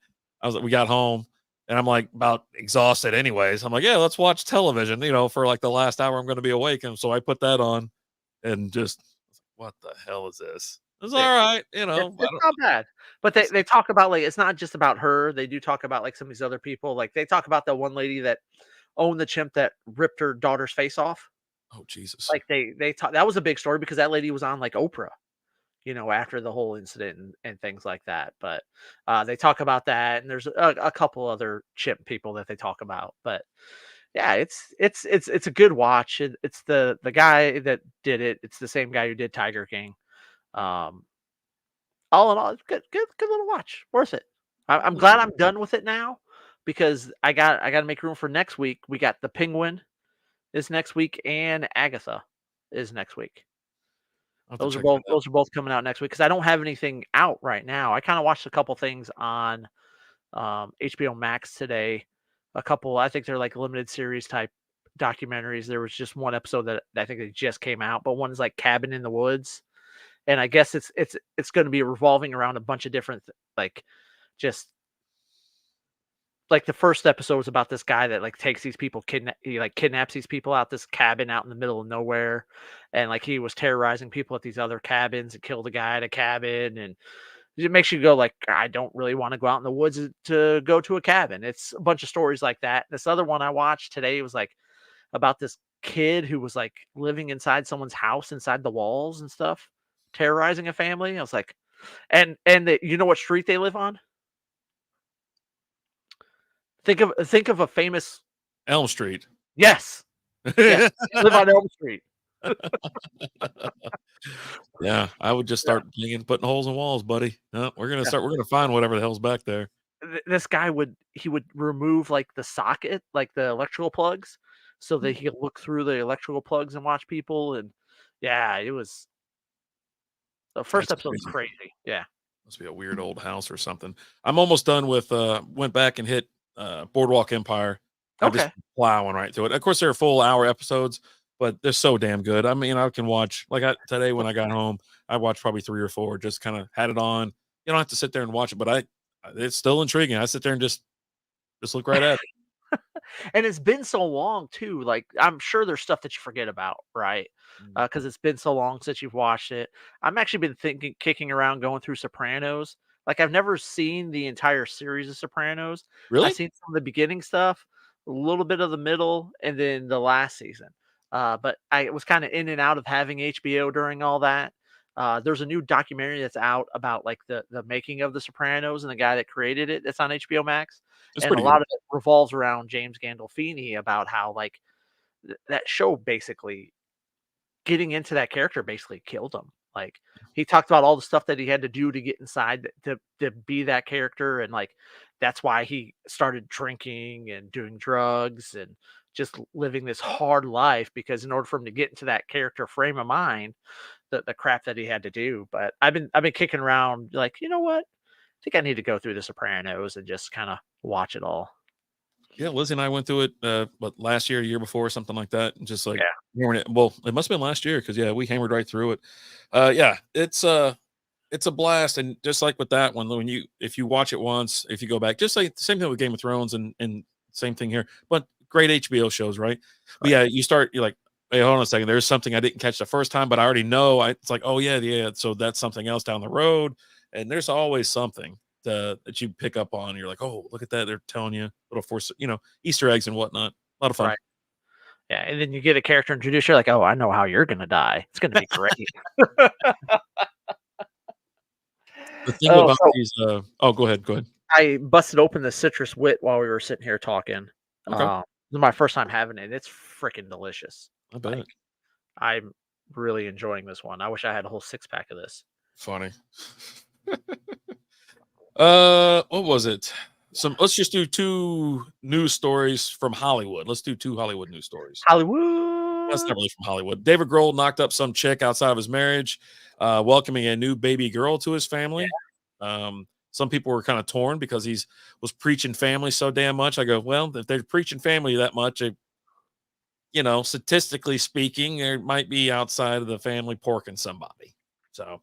we got home. And I'm like about exhausted anyways. I'm like, yeah, let's watch television, for like the last hour I'm going to be awake. And so I put that on and just, what the hell is this? It's all right. It's not bad. But they talk about, like, it's not just about her. They do talk about like some of these other people. Like they talk about the one lady that owned the chimp that ripped her daughter's face off. Oh, Jesus. Like they talk, that was a big story because that lady was on like Oprah, after the whole incident and things like that. But they talk about that, and there's a couple other chimp people that they talk about. But yeah, it's a good watch. It's the guy that did it. It's the same guy who did Tiger King. All in all, it's good little watch. Worth it. I'm glad I'm done with it now, because I got to make room for next week. We got the Penguin is next week, and Agatha is next week. Those are both coming out next week, because I don't have anything out right now. I kind of watched a couple things on HBO Max today. A couple, I think they're like limited series type documentaries. There was just one episode that I think they just came out, but one's like Cabin in the Woods, and I guess it's going to be revolving around a bunch of different just like the first episode was about this guy that like takes these people, kidnaps these people out this cabin out in the middle of nowhere, and like he was terrorizing people at these other cabins and killed a guy at a cabin, and it makes you go like, I don't really want to go out in the woods to go to a cabin. It's a bunch of stories like that. This other one I watched today was like about this kid who was like living inside someone's house, inside the walls and stuff, terrorizing a family. I was like, and you know what street they live on? Think of a famous. Elm Street. Yes. Yes. Live on Elm Street. Yeah, I would just start putting holes in walls, buddy. No, we're gonna find whatever the hell's back there. This guy would remove like the socket, like the electrical plugs, so that he could look through the electrical plugs and watch people. And yeah, it was the first That's episode was crazy. crazy. Yeah. Must be a weird old house or something. I'm almost done with went back and hit Boardwalk Empire. I've just Okay. been plowing right through it. Of course, they're full hour episodes, but they're so damn good. I mean, I can watch today when I got home, I watched probably 3 or 4, just kind of had it on. You don't have to sit there and watch it, but it's still intriguing. I sit there and just look right at it. And it's been so long too. Like I'm sure there's stuff that you forget about, right? Because it's been so long since you've watched it. I'm actually been kicking around, going through Sopranos. Like I've never seen the entire series of Sopranos. Really? I've seen some of the beginning stuff, a little bit of the middle, and then the last season. But I was kind of in and out of having HBO during all that. There's a new documentary that's out about like the making of the Sopranos and the guy that created it. That's on HBO Max, It's and a pretty good. lot of it revolves around James Gandolfini, about how like that show basically getting into that character basically killed him. Like he talked about all the stuff that he had to do to get inside to be that character, and like that's why he started drinking and doing drugs and just living this hard life, because in order for him to get into that character frame of mind, the crap that he had to do. But I've been kicking around like, you know what? I think I need to go through The Sopranos and just kind of watch it all. Yeah, Lizzie and I went through it, last year, year before, something like that, and just like Yeah. hammering it. Well, it must have been last year because yeah, we hammered right through it. Yeah, it's a blast, and just like with that one, if you watch it once, if you go back, just like the same thing with Game of Thrones, and same thing here, but great HBO shows, right? But Right. yeah, you're like, hey, hold on a second, there's something I didn't catch the first time, but I already know. It's like, oh yeah, yeah, so that's something else down the road, and there's always something that you pick up on. You're like, oh, look at that, they're telling you little force, Easter eggs and whatnot. A lot of fun. Right. Yeah. And then you get a character introduced. You're like, oh, I know how you're gonna die. It's gonna be great. The thing Oh, about so these, oh, go ahead, go ahead. I busted open the citrus wit while we were sitting here talking. Okay, This is my first time having it. It's freaking delicious. I Like bet. I'm really enjoying this one. I wish I had a whole 6-pack of this. Funny. What was it? Let's just do 2 news stories from Hollywood. Let's do 2 Hollywood news stories. That's Hollywood. not really from Hollywood. David Grohl knocked up some chick outside of his marriage, welcoming a new baby girl to his family. Some people were kind of torn because was preaching family so damn much. I go, well, if they're preaching family that much, statistically speaking, there might be outside of the family porking somebody. So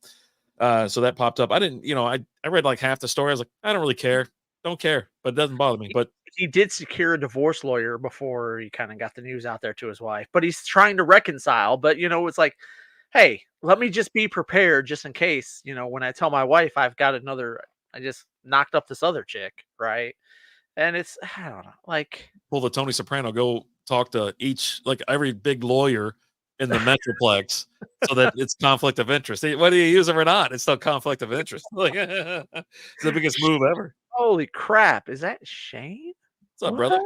that popped up. I didn't, I read like half the story. I was like, I don't really care. Don't care, but it doesn't bother me. But He did secure a divorce lawyer before he kind of got the news out there to his wife, but he's trying to reconcile. But it's like, hey, let me just be prepared just in case, when I tell my wife I just knocked up this other chick, right? And it's, I don't know, like, pull the Tony Soprano, go talk to every big lawyer in the Metroplex so that it's conflict of interest. Whether you use them or not, it's still conflict of interest. Like, it's the biggest move ever. holy crap, is that Shane? What's up, brother?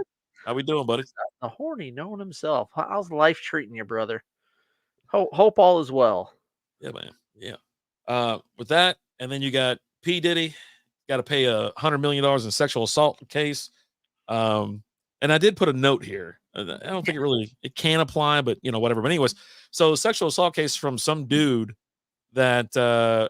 How we doing, buddy? The horny knowing himself. How's life treating you, brother? Hope all is well. Yeah, man. Yeah. With that, and then you got P. Diddy, got to pay $100 million in sexual assault case. And I did put a note here. I don't think it can apply, but whatever. But anyways, so sexual assault case from some dude that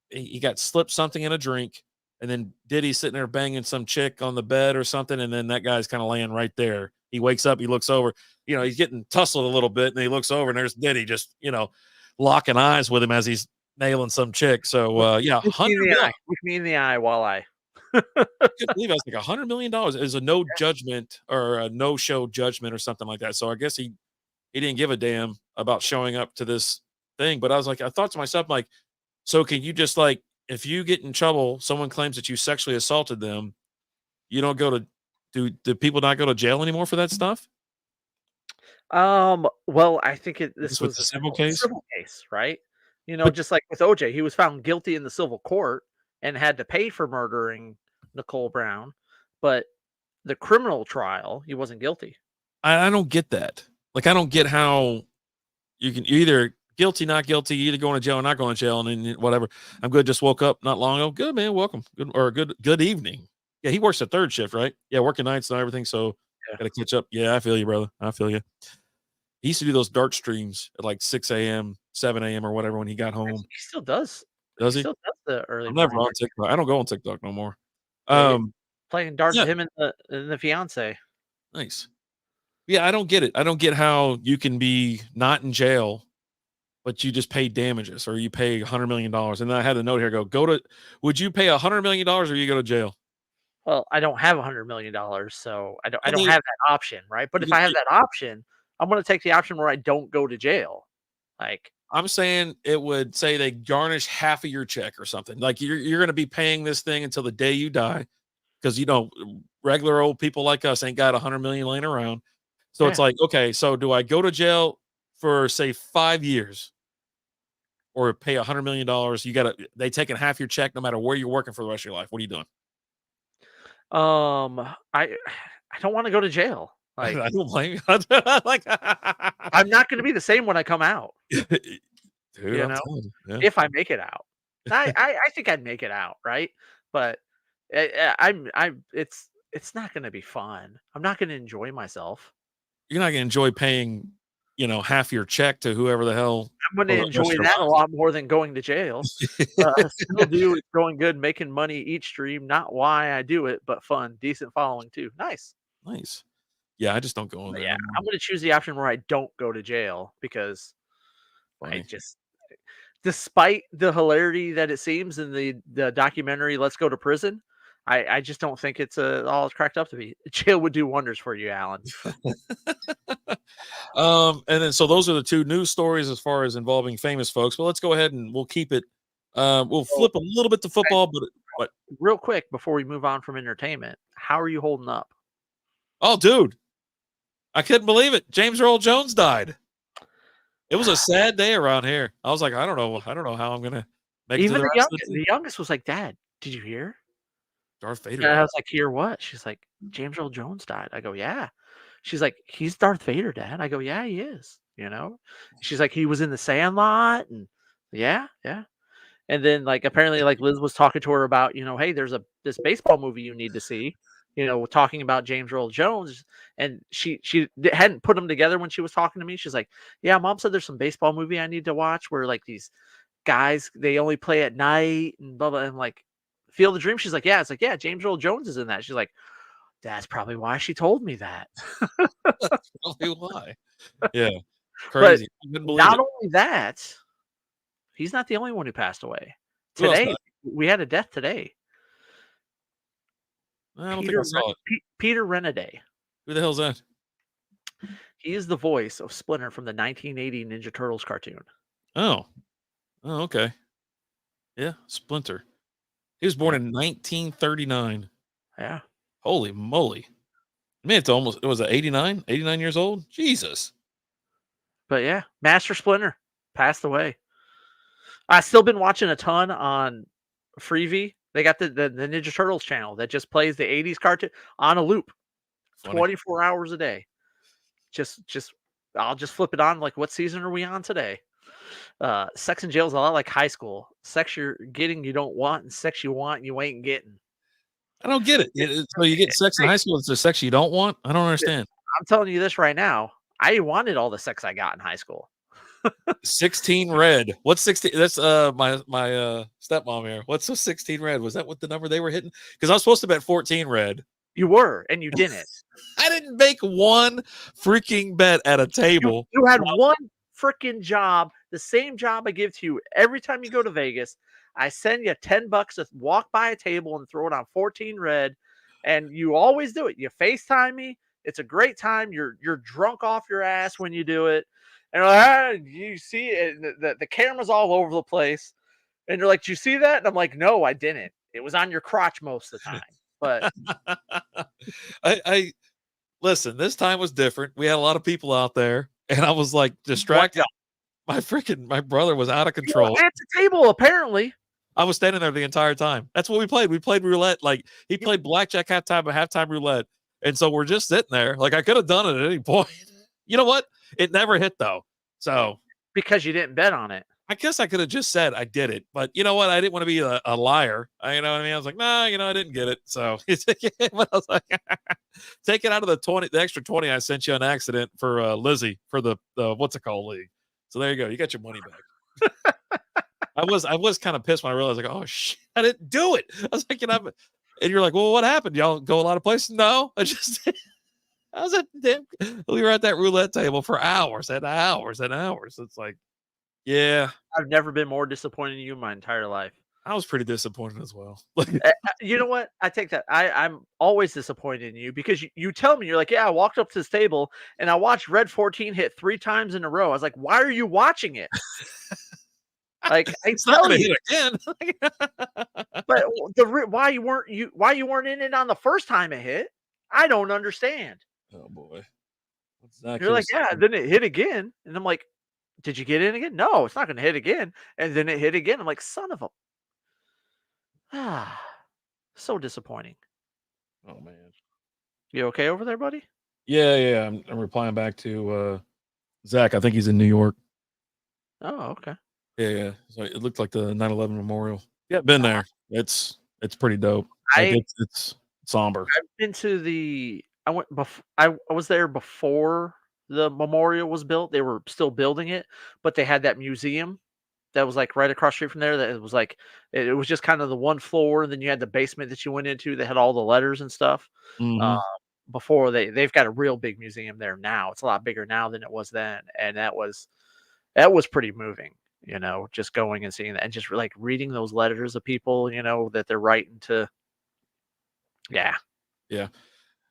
he got slipped something in a drink, and then Diddy's sitting there banging some chick on the bed or something, and then that guy's kind of laying right there. He wakes up, he looks over, he's getting tussled a little bit, and he looks over, and there's Diddy just locking eyes with him as he's nailing some chick. So yeah, Look me in the 100 eye. Look me in the eye while I. I couldn't believe it. I was like $100 million is a no judgment or a no show judgment or something like that. So I guess he didn't give a damn about showing up to this thing. But I thought to myself, like, so can you just if you get in trouble, someone claims that you sexually assaulted them, you don't go to do people not go to jail anymore for that stuff? Well, I think This this with was the a civil case? civil case, right? But Just like with OJ, he was found guilty in the civil court and had to pay for murdering Nicole Brown, but the criminal trial, he wasn't guilty. I don't get that. Like, I don't get how you can either guilty, not guilty, either going to jail or not going to jail, and then whatever. I'm good. Just woke up not long ago. Good, man. Welcome. Good evening. Yeah, he works a third shift, right? Yeah, working nights and everything. So gotta catch up. Yeah, I feel you, brother. I feel you. He used to do those dark streams at like 6 a.m., 7 a.m. or whatever when he got home. He still does. Does he? Still does the early. I'm never on TikTok. I don't go on TikTok no more. Playing darts with him and the fiance. Nice. Yeah, I don't get it. I don't get how you can be not in jail, but you just pay damages or you pay $100 million. And then I had the note here would you pay $100 million or you go to jail? Well, I don't have $100 million, so I don't have that option, right? But if I have that option, I'm going to take the option where I don't go to jail. Like, I'm saying it would say they garnish half of your check or something. Like you're going to be paying this thing until the day you die, because regular old people like us ain't got $100 million laying around. So it's like, okay, so do I go to jail for say 5 years, or pay $100 million? They taking half your check no matter where you're working for the rest of your life. What are you doing? I don't want to go to jail. Like, I don't blame you. I'm not going to be the same when I come out. Dude, if I make it out, I think I'd make it out, right? But it's not going to be fun. I'm not going to enjoy myself. You're not going to enjoy paying, half your check to whoever the hell. I'm going to enjoy that a lot more than going to jail. Still do it's going good, making money each stream. Not why I do it, but fun, decent following too. Nice. Yeah, I just don't go in there. Yeah, I'm going to choose the option where I don't go to jail, because despite the hilarity that it seems in the documentary Let's Go to Prison, I just don't think it's all it's cracked up to be. Jail would do wonders for you, Alan. And then so those are the two news stories as far as involving famous folks. But let's go ahead and we'll keep it. We'll flip a little bit to football, but real quick before we move on from entertainment, how are you holding up? Oh, dude, I couldn't believe it. James Earl Jones died. It was a sad day around here. I was like, I don't know how I'm gonna make even it to the youngest was like, Dad, did you hear? Darth Vader. And I was like, hear what? She's like, James Earl Jones died. I go, yeah. She's like, he's Darth Vader, Dad. I go, yeah, he is. She's like, he was in the Sandlot, and yeah. And then apparently Liz was talking to her about, hey, there's this baseball movie you need to see. Talking about James Earl Jones, and she hadn't put them together when she was talking to me. She's like, yeah, Mom said there's some baseball movie I need to watch where these guys, they only play at night and blah blah. And like, Field of Dreams. She's like, yeah. It's like, yeah, James Earl Jones is in that. She's like, that's probably why she told me that. That's probably why. Yeah, crazy. Not only that, he's not the only one who passed away. Today, we had a death today. I don't think I saw it. Peter Renaday. Who the hell's that? He is the voice of Splinter from the 1980 Ninja Turtles cartoon. Oh, okay. Yeah, Splinter. He was born in 1939. Yeah. Holy moly. Man, it was 89 years old? Jesus. But yeah, Master Splinter passed away. I've still been watching a ton on Freevee. They got the Ninja Turtles channel that just plays the 80s cartoon on a loop. Funny. 24 hours a day. I'll just flip it on. Like, what season are we on today? Sex in jail is a lot like high school. Sex you're getting you don't want, and sex you want you ain't getting. I don't get it. So you get sex in high school, it's the sex you don't want? I don't understand. I'm telling you this right now. I wanted all the sex I got in high school. 16 red. What's 16? That's my stepmom here. What's the 16 red? Was that what the number they were hitting? Because I was supposed to bet 14 red. You were, and you didn't. I didn't make one freaking bet at a table. You had one freaking job, the same job I give to you every time you go to Vegas. I send you $10 to walk by a table and throw it on 14 red, and you always do it. You FaceTime me. It's a great time. You're drunk off your ass when you do it. And like, you see it, the camera's all over the place. And you're like, did you see that? And I'm like, no, I didn't. It was on your crotch most of the time. But I listen, this time was different. We had a lot of people out there, and I was like distracted. My brother was out of control. At the table, apparently. I was standing there the entire time. That's what we played. We played roulette. Like, he played blackjack halftime and halftime roulette. And so we're just sitting there. Like I could have done it at any point. You know what? It never hit though. So because you didn't bet on it. I guess I could have just said I did it, but you know what? I didn't want to be a liar. You know what I mean? I was like, nah, I didn't get it. So but I was like, take it out of the extra 20 I sent you on accident for Lizzie for the what's it called league. So there you go. You got your money back. I was kind of pissed when I realized like, oh shit, I didn't do it. I was like, and you're like, well, what happened? Y'all go a lot of places? No, I was at we were at that roulette table for hours and hours and hours. It's like, yeah. I've never been more disappointed in you in my entire life. I was pretty disappointed as well. You know what? I take that. I'm always disappointed in you because you tell me, you're like, yeah, I walked up to this table and I watched Red 14 hit 3 times in a row. I was like, why are you watching it? Like I tell you again. But why you weren't in it on the first time it hit? I don't understand. Oh boy. You're like, yeah, then it hit again. And I'm like, did you get in again? No, it's not going to hit again. And then it hit again. I'm like, son of a. So disappointing. Oh, man. You okay over there, buddy? Yeah. I'm replying back to Zach. I think he's in New York. Oh, okay. Yeah. So it looked like the 9/11 memorial. Yeah, been there. It's pretty dope. It's somber. I've been to I was there before the memorial was built. They were still building it, but they had that museum that was like right across the street from there. That it was like it was just kind of the one floor, and then you had the basement that you went into that had all the letters and stuff. Mm-hmm. Before they've got a real big museum there now. It's a lot bigger now than it was then, and that was pretty moving. Just going and seeing that, and just like reading those letters of people, that they're writing to. Yeah.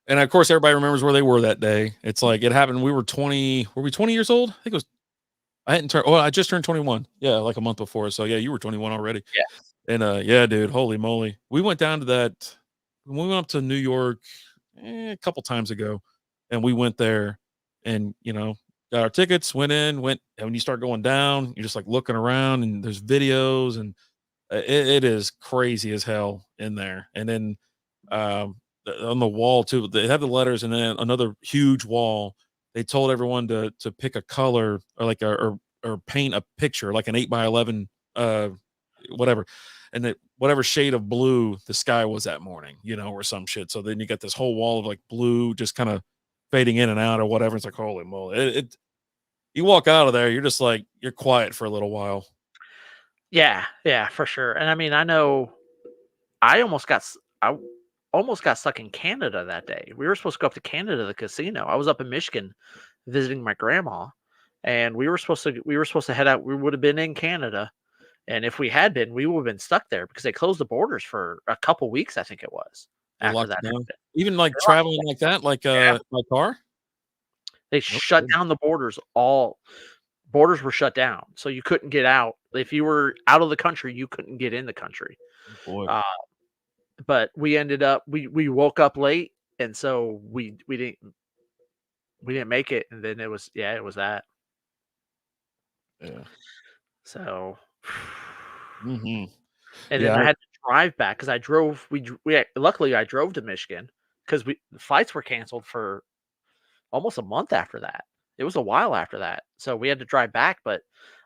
And of course, everybody remembers where they were that day. It's like it happened. We were 20. Were we 20 years old? I think it was. I hadn't turned. Oh, I just turned 21. Yeah, like a month before. So yeah, you were 21 already. Yeah. And yeah, dude, holy moly. We went down to that. We went up to New York a couple times ago, and we went there, and got our tickets, went, and when you start going down, you're just like looking around, and there's videos, and it is crazy as hell in there. And then on the wall too, they have the letters, and then another huge wall. They told everyone to pick a color or like or paint a picture, like an 8x11, whatever, and that whatever shade of blue the sky was that morning, or some shit. So then you got this whole wall of like blue, just kind of fading in and out or whatever. It's like holy moly! You walk out of there, you're just like you're quiet for a little while. Yeah, for sure. And I mean, I know I almost got stuck in Canada that day. We were supposed to go up to Canada, the casino. I was up in Michigan visiting my grandma, and we were supposed to head out. We would have been in Canada, and if we had been, we would have been stuck there because they closed the borders for a couple weeks. I think it was after that. Even like traveling like that, like my car. They shut down the borders. All borders were shut down, so you couldn't get out. If you were out of the country, you couldn't get in the country. Boy. But we ended up we woke up late, and so we didn't make it, and then it was that. Yeah. So. Mm-hmm. And then I had to drive back because I drove. Luckily I drove to Michigan because the flights were canceled for almost a month after that. It was a while after that, so we had to drive back. But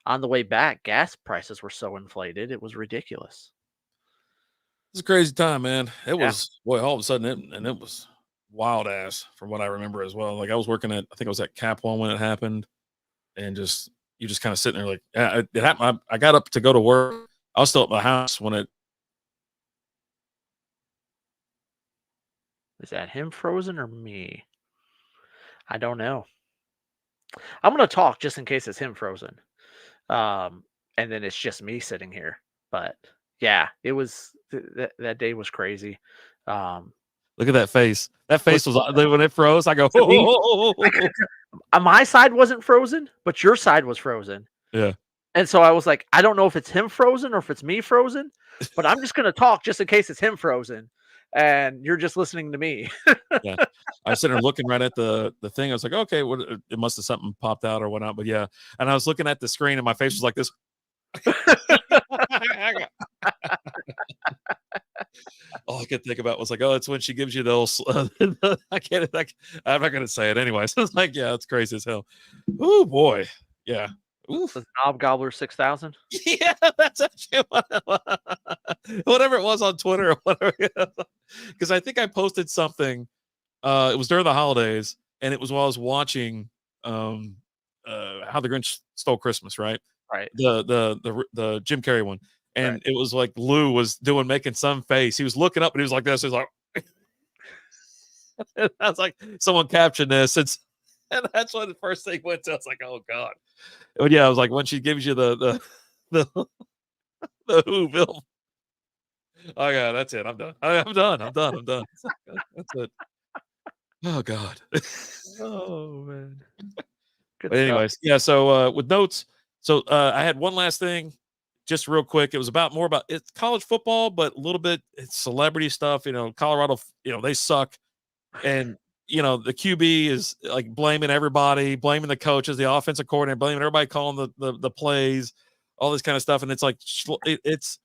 on the way back, gas prices were so inflated, it was ridiculous. It's a crazy time, man. It was boy, all of a sudden it was wild ass from what I remember as well. Like I was working I think I was at Cap One when it happened, and you just kind of sitting there like, yeah, it happened. I got up to go to work. I was still at my house when it. Is that him frozen or me? I don't know. I'm gonna talk just in case it's him frozen, and then it's just me sitting here. But yeah, it was that day was crazy. Look at that face. That face was when it froze. I go, my side wasn't frozen, but your side was frozen. Yeah. And so I was like, I don't know if it's him frozen or if it's me frozen, but I'm just gonna talk just in case it's him frozen, and you're just listening to me. Yeah, I was sitting there looking right at the thing. I was like, okay, it must have something popped out or whatnot. But yeah, and I was looking at the screen, and my face was like this. All I could think about was like, oh, it's when she gives you those. I can't. I'm not gonna say it anyway. So it's like, yeah, it's crazy as hell. Oh boy, yeah. Oof. Was Knob Gobbler 6000? Yeah, that's actually whatever it was on Twitter or whatever. Because I think I posted something. It was during the holidays, and it was while I was watching How the Grinch Stole Christmas, right? Right. The Jim Carrey one. And it was like Lou was making some face. He was looking up and he was like this. He was like, I was like, someone captioned this. And that's what the first thing went to. I was like, oh God. But yeah, I was like, when she gives you the Who film. Oh yeah, that's it. I'm done. I'm done. That's it. Oh God. Oh man. But anyways, yeah. So with notes, so I had one last thing, just real quick. It was more about it's college football, but a little bit it's celebrity stuff. Colorado, they suck, and the QB is like blaming everybody, blaming the coaches, the offensive coordinator, blaming everybody calling the plays, all this kind of stuff, and it's like it's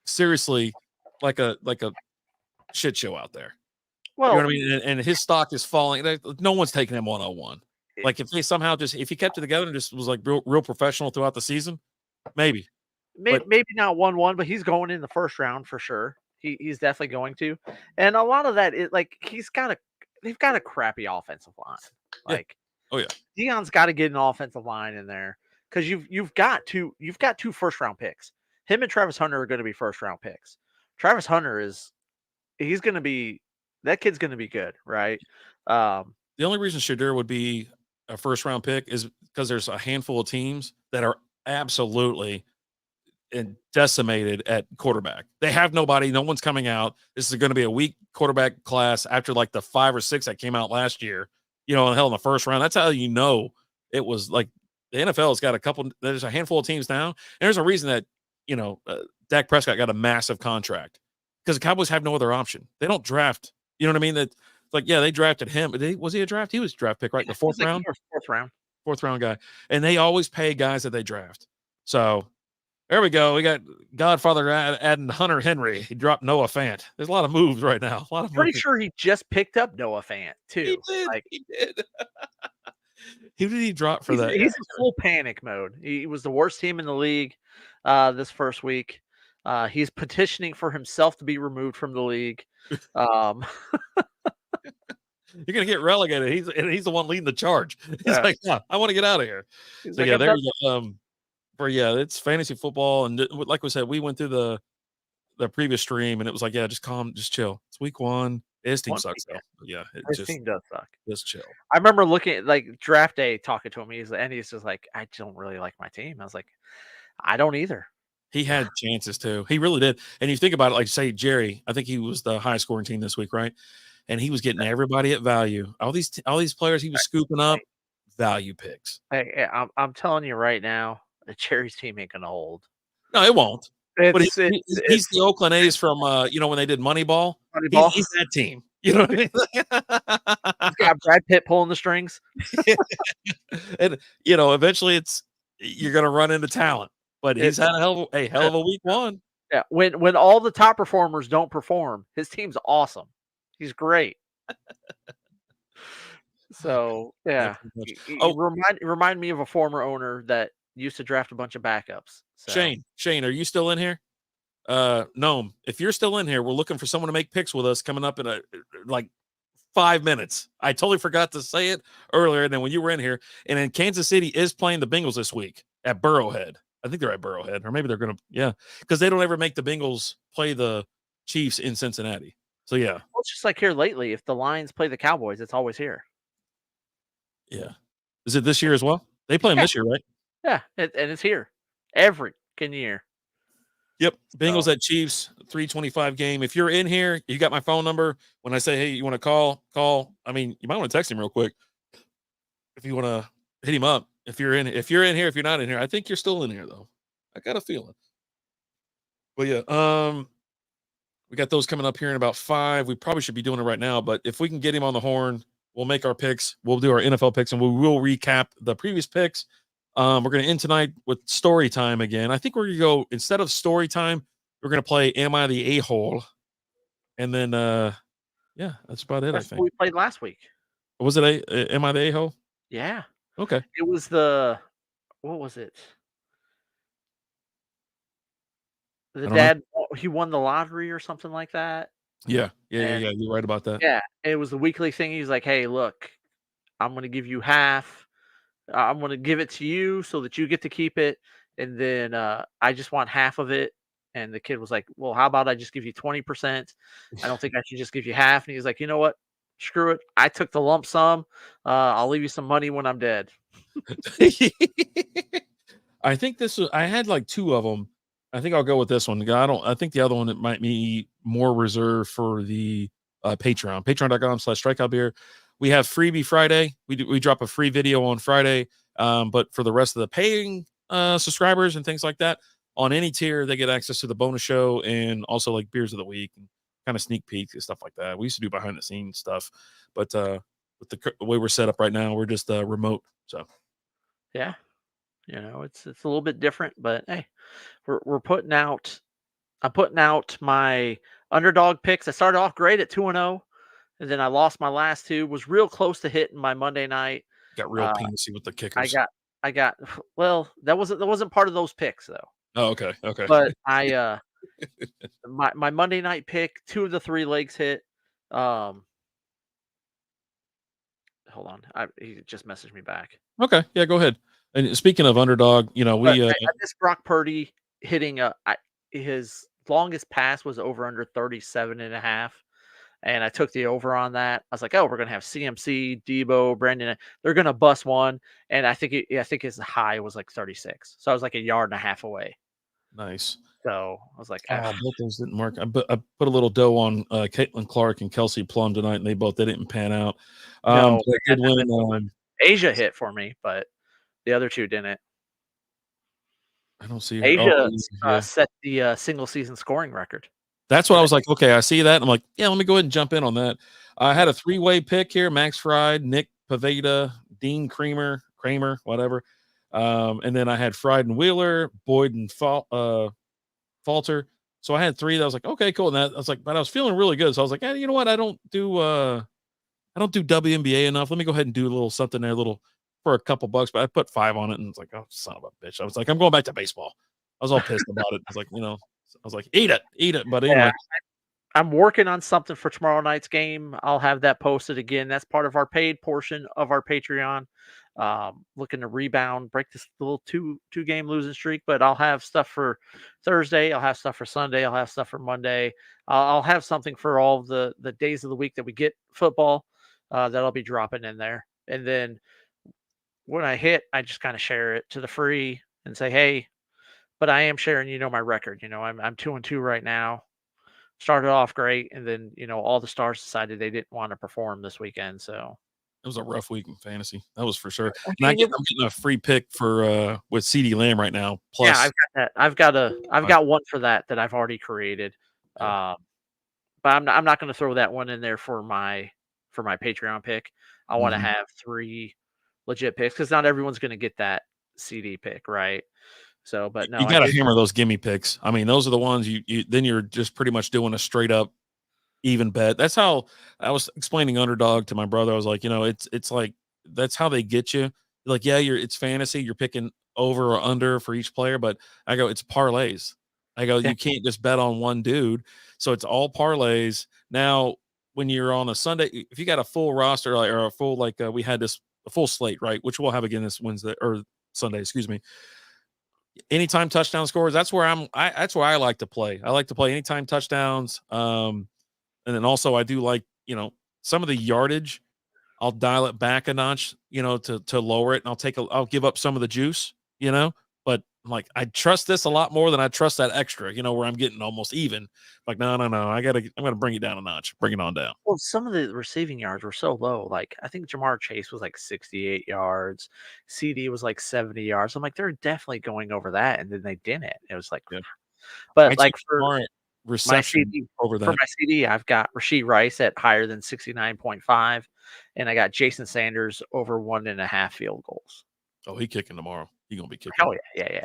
seriously like a shit show out there. Well, you know what I mean? And his stock is falling. No one's taking him 101. Like if they somehow if he kept it together and just was like real professional throughout the season, maybe not 1-1, but he's going in the first round for sure. He's definitely going to, and a lot of that is like they've got a crappy offensive line. Like, oh yeah, Deion's got to get an offensive line in there because you've got two first round picks. Him and Travis Hunter are going to be first round picks. Travis Hunter he's going to be that kid's going to be good, right? The only reason Shadur would be a first round pick is because there's a handful of teams that are absolutely decimated at quarterback. They have nobody. No one's coming out. This is going to be a weak quarterback class after like the 5 or 6 that came out last year. In the first round. That's how it was like the NFL has got there's a handful of teams now. And there's a reason that, Dak Prescott got a massive contract because the Cowboys have no other option. They don't draft. You know what I mean? That like, yeah, they drafted him. Was he a draft? He was a draft pick, right? The fourth round? Fourth round guy. And they always pay guys that they draft. So there we go. We got Godfather adding Hunter Henry. He dropped Noah Fant. There's a lot of moves right now. Pretty sure he just picked up Noah Fant too. He did. Who did he drop for that? He's in full panic mode. He was the worst team in the league this first week. He's petitioning for himself to be removed from the league. You're gonna get relegated. He's the one leading the charge. He's like, yeah, I want to get out of here. So like, yeah, there you go. It's fantasy football, and like we said, we went through the previous stream, and it was like, yeah, just chill. It's week 1. His team sucks though. Yeah, his team does suck. Just chill. I remember looking at like draft day, talking to him. He's just like, I don't really like my team. I was like, I don't either. He had chances too. He really did. And you think about it, like say Jerry, I think he was the high scoring team this week, right? And he was getting everybody at value. All these players he was scooping up, value picks. Hey, I'm telling you right now, the Jerry's team ain't gonna hold. No, it won't. But he's the Oakland A's from when they did Moneyball. He's that team. You know what I mean? He's got Brad Pitt pulling the strings. And eventually you're gonna run into talent. But he's had a hell of a week 1. Yeah, when all the top performers don't perform, his team's awesome. He's great. So yeah, remind me of a former owner that used to draft a bunch of backups. So. Shane, are you still in here? Gnome, if you're still in here, we're looking for someone to make picks with us coming up in like 5 minutes. I totally forgot to say it earlier than when you were in here. And then Kansas City is playing the Bengals this week at Burrowhead. I think they're at Burrowhead, or maybe they're going to, because they don't ever make the Bengals play the Chiefs in Cincinnati. So, yeah. Well, it's just like here lately. If the Lions play the Cowboys, it's always here. Yeah. Is it this year as well? They play them this year, right? Yeah, and it's here every year. Yep. Bengals at Chiefs, 3:25 game. If you're in here, you got my phone number. When I say, hey, you want to call. I mean, you might want to text him real quick. If you want to hit him up. If you're in here, if you're not in here, I think you're still in here though. I got a feeling. Well, yeah. We got those coming up here in about 5. We probably should be doing it right now, but if we can get him on the horn, we'll make our picks. We'll do our NFL picks, and we will recap the previous picks. We're going to end tonight with story time again. I think we're going to go, instead of story time, we're going to play Am I the A-Hole? And then yeah, that's about it. That's I think. what we played last week. Was it Am I the A-hole? Yeah. Okay. It was what was it? The I don't know. dad, he won the lottery or something like that. Yeah. And You're right about that. yeah, it was the weekly thing. He's like, "Hey, look, I'm gonna give you half. I'm gonna give it to you so that you get to keep it, and then I just want half of it." And the kid was like, "Well, how about I just give you 20%? I don't think I should just give you half." And he's like, "You know what? Screw it. I took the lump sum. I'll leave you some money when I'm dead." I think I had like two of them. I think I'll go with this one. I think the other one it might be more reserved for the Patreon. Patreon.com/strikeout beer. We have freebie Friday. We drop a free video on Friday. But for the rest of the paying subscribers and things like that, on any tier, they get access to the bonus show and also like beers of the week and kind of sneak peeks and stuff like that. We used to do behind the scenes stuff, but with the way we're set up right now, we're just remote. So Yeah, it's a little bit different, but hey, we're putting out. I'm putting out my underdog picks. I started off great at 2-0, and then I lost my last two. Was real close to hitting my Monday night. got real Uh, penisy with the I kickers. got I got well, that wasn't part of those picks though. Oh, okay. Okay. But my Monday night pick, 2 of the 3 legs hit. Um, Hold on. He just messaged me back. Okay. Yeah, go ahead. And speaking of underdog, But we I missed Brock Purdy hitting his longest pass was over under 37.5. And I took the over on that. I was like, "Oh, we're gonna have CMC, Debo, Brandon. They're gonna bust one." And I think his high was like 36. So I was like a yard and a half away. nice. So I was like, Both those didn't work. I put a little dough on Caitlin Clark and Kelsey Plum tonight, and they didn't pan out. no, But I did and win. then Asia hit for me, but the other two didn't. I don't see her. Oh, Asia yeah. set the single season scoring record That's what I today. was like. Okay, I see that. I'm like, yeah, let me go ahead and jump in on that. I had a 3-way pick here: Max Fried, Nick Pavetta, Dean Kramer, whatever. And then I had Fried and Wheeler, Boyd and Falter. So I had 3 that I was like, okay, cool. And I was like, but I was feeling really good. So I was like, hey, you know what? I don't do WNBA enough. Let me go ahead and do a little something there, a little for a couple bucks. But I put 5 on it, and it's like, oh, son of a bitch. I was like, I'm going back to baseball. I was all pissed about it. I was like, I was like, eat it. But Yeah, anyway, I'm working on something for tomorrow night's game. I'll have that posted again. That's part of our paid portion of our Patreon. Looking to rebound, break this little two game losing streak. But I'll have stuff for Thursday. I'll have stuff for Sunday. I'll have stuff for Monday. I'll have something for all the days of the week that we get football that I'll be dropping in there. And then when I hit, I just kind of share it to the free and say, hey, but I am sharing, my record. I'm 2-2 right now. Started off great, and then all the stars decided they didn't want to perform this weekend. So it was a rough week in fantasy. That was for sure. I And mean, I'm getting a free pick for with CD Lamb right now. yeah, Plus, I've got that. I've got one for that I've already created. okay. Um, but I'm not going to throw that one in there for my Patreon pick. I want to have 3 legit picks because not everyone's going to get that CD pick, right? So, but no, You I got to did. hammer those gimme picks. I mean, those are the ones then you're just pretty much doing a straight up even bet. That's how I was explaining underdog to my brother. I was like, it's like that's how they get you. Like, yeah, it's fantasy. You're picking over or under for each player, but I go, it's parlays. I go, Yeah, you can't just bet on one dude. So it's all parlays. Now, when you're on a Sunday, if you got a full roster or a full we had a full slate, right? Which we'll have again this Wednesday or Sunday, excuse me. Anytime touchdown scores, that's where that's where I like to play. I like to play anytime touchdowns. And then also I do like, some of the yardage, I'll dial it back a notch, to lower it, and I'll give up some of the juice, but like I trust this a lot more than I trust that extra, where I'm getting almost even. Like, no, I'm gonna bring it down a notch, bring it on down. well, some of the receiving yards were so low. Like I think Jamar Chase was like 68 yards, CD was like 70 yards. I'm like, they're definitely going over that, and then they didn't. It was like, Yeah. I but took like for more my reception CD, over that. I've got Rashee Rice at higher than 69.5, and I got Jason Sanders over 1.5 field goals. Oh, he kicking tomorrow. He gonna be kicking. Oh yeah.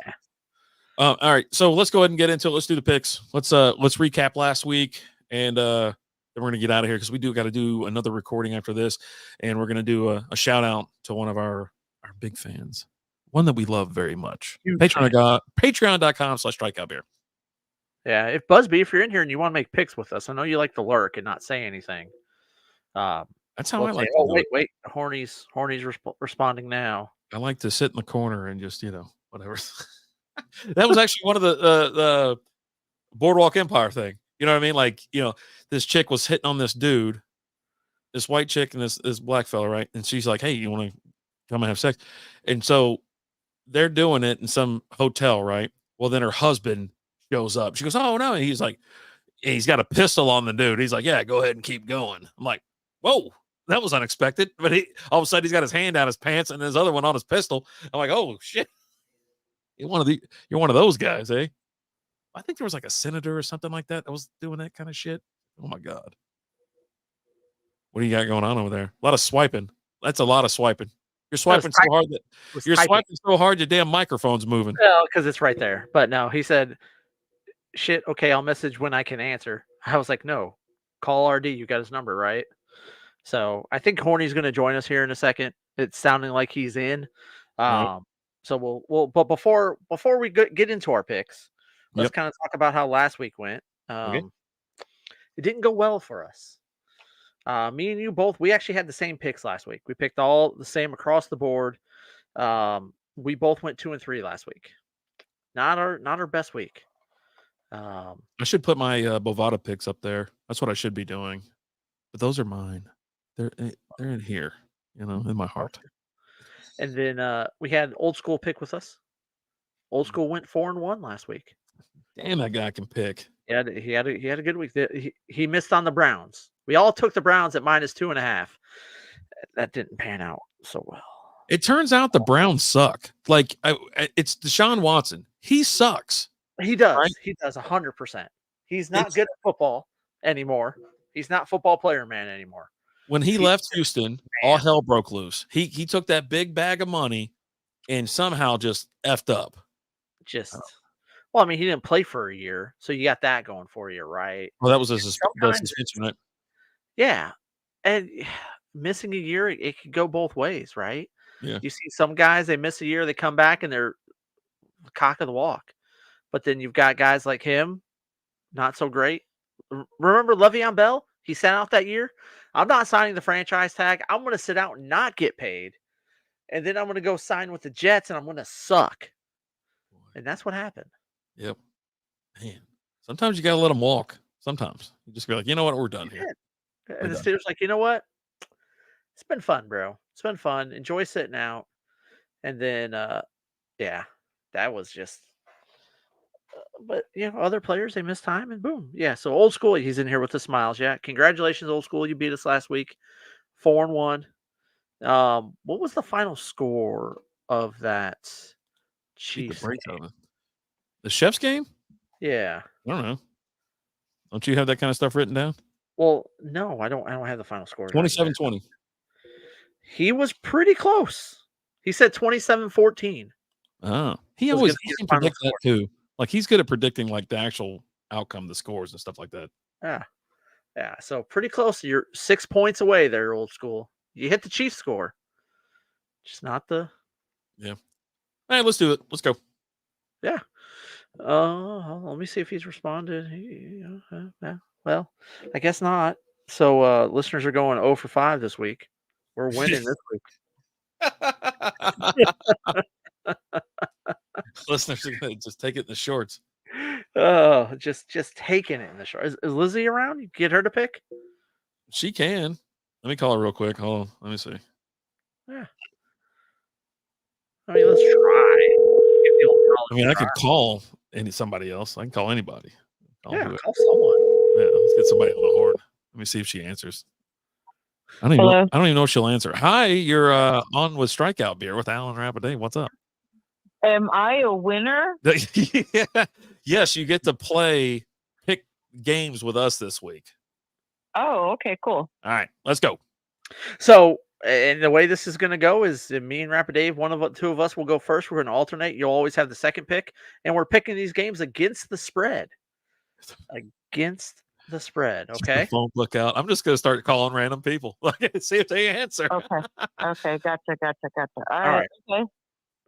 All right, so let's go ahead and get into it. Let's do the picks. Let's recap last week and then we're going to get out of here because we got to do another recording after this. And we're going to do a shout out to one of our big fans, one that we love very much. Patreon.com/Strikeout Beer. Yeah. If Busby, if you're in here and you want to make picks with us, I know you like to lurk and not say anything. That's how I like to do it. Wait. Horny's responding now. I like to sit in the corner and just, whatever. That was actually one of the Boardwalk Empire thing. You know what I mean? Like, this chick was hitting on this dude, this white chick and this black fella, right? And she's like, hey, you want to come and have sex? And so they're doing it in some hotel, right? Well, then her husband shows up. She goes, oh, no. And he's like, he's got a pistol on the dude. He's like, yeah, go ahead and keep going. I'm like, whoa, that was unexpected. But all of a sudden he's got his hand down his pants and his other one on his pistol. I'm like, oh, shit. You're one of those guys, eh? I think there was like a senator or something like that was doing that kind of shit. Oh my God. What do you got going on over there? A lot of swiping. That's a lot of swiping. You're swiping so hard swiping so hard your damn microphone's moving. Well, because it's right there. But no, he said, shit, okay, I'll message when I can answer. I was like, no, call RD. You got his number, right? So I think Horny's going to join us here in a second. It's sounding like he's in. So but before we get into our picks, let's kind of talk about how last week went. It didn't go well for us. Me and you both, we actually had the same picks last week. We picked all the same across the board. We both went 2-3 last week. Not our best week. I should put my Bovada picks up there. That's what I should be doing. But those are mine. They're in here, in my heart. And then we had Old School pick with us. Old School went 4-1 last week. Damn, that guy can pick. Yeah, he had a good week. He missed on the Browns. We all took the Browns at -2.5. That didn't pan out so well. It turns out the Browns suck. Like it's Deshaun Watson. He sucks. He does. Right? He does 100%. He's not good at football anymore. He's not football player man anymore. When he left Houston, all hell broke loose. He took that big bag of money and somehow just effed up. Well, I mean, he didn't play for a year, so you got that going for you, right? Well, that was the suspension, right? Yeah, and missing a year, it could go both ways, right? Yeah. You see some guys, they miss a year, they come back, and they're the cock of the walk. But then you've got guys like him, not so great. Remember Le'Veon Bell? He sat out that year. I'm not signing the franchise tag. I'm going to sit out and not get paid. And then I'm going to go sign with the Jets, and I'm going to suck. And that's what happened. Yep. Man, sometimes you got to let them walk. Sometimes you just be like, you know what? We're done here. And the Steelers like, you know what? It's been fun, bro. It's been fun. Enjoy sitting out. And then, that was just. But other players, they miss time, and boom, So Old School, he's in here with the smiles. Yeah, congratulations, Old School. You beat us last week, 4-1. What was the final score of that Chiefs game? The Chefs game? Yeah, I don't know. Don't you have that kind of stuff written down? Well, no, I don't have the final score. 27-20. He was pretty close. He said 27-14. Oh, he always can predict that too. Like he's good at predicting like the actual outcome, the scores and stuff like that. Yeah. So pretty close. You're 6 points away there, Old School. You hit the Chiefs score. Just not the. Yeah. All right, let's do it. Let's go. Yeah. Let me see if he's responded. Well, I guess not. So listeners are going 0 for 5 this week. We're winning this week. Listeners are gonna just take it in the shorts. Oh, just taking it in the shorts. Is Lizzie around? You get her to pick? She can. Let me call her real quick. Hold on. Let me see. Yeah. I mean, let's try. I could call somebody else. I can call anybody. Call someone. Yeah, let's get somebody on the horn. Let me see if she answers. I don't even know if she'll answer. Hi, you're on with Strikeout Beer with Alan Rapiday. What's up? Am I a winner? Yeah. Yes, you get to pick games with us this week. Oh, okay, cool. All right, let's go. So, and the way this is going to go is me and Rapidave, two of us will go first. We're going to alternate. You'll always have the second pick, and we're picking these games against the spread. Against the spread. The Okay. phone book out. I'm just gonna start calling random people. See if they answer. Okay. Gotcha. All right. Okay.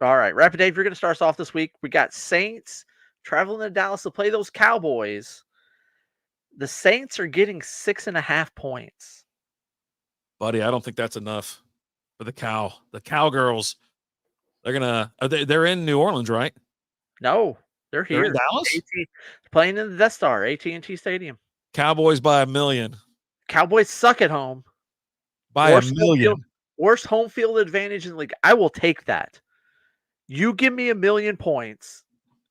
All right. Rapid Dave, you're going to start us off this week. We got Saints traveling to Dallas to play those Cowboys. The Saints are getting 6.5 points. Buddy, I don't think that's enough for the Cowgirls. They're in New Orleans, right? No, they're here. They're in Dallas? Playing in the Death Star, AT&T Stadium. Cowboys by 1 million. Cowboys suck at home. By 1 million. Worst home field advantage in the league. I will take that. You give me 1 million points.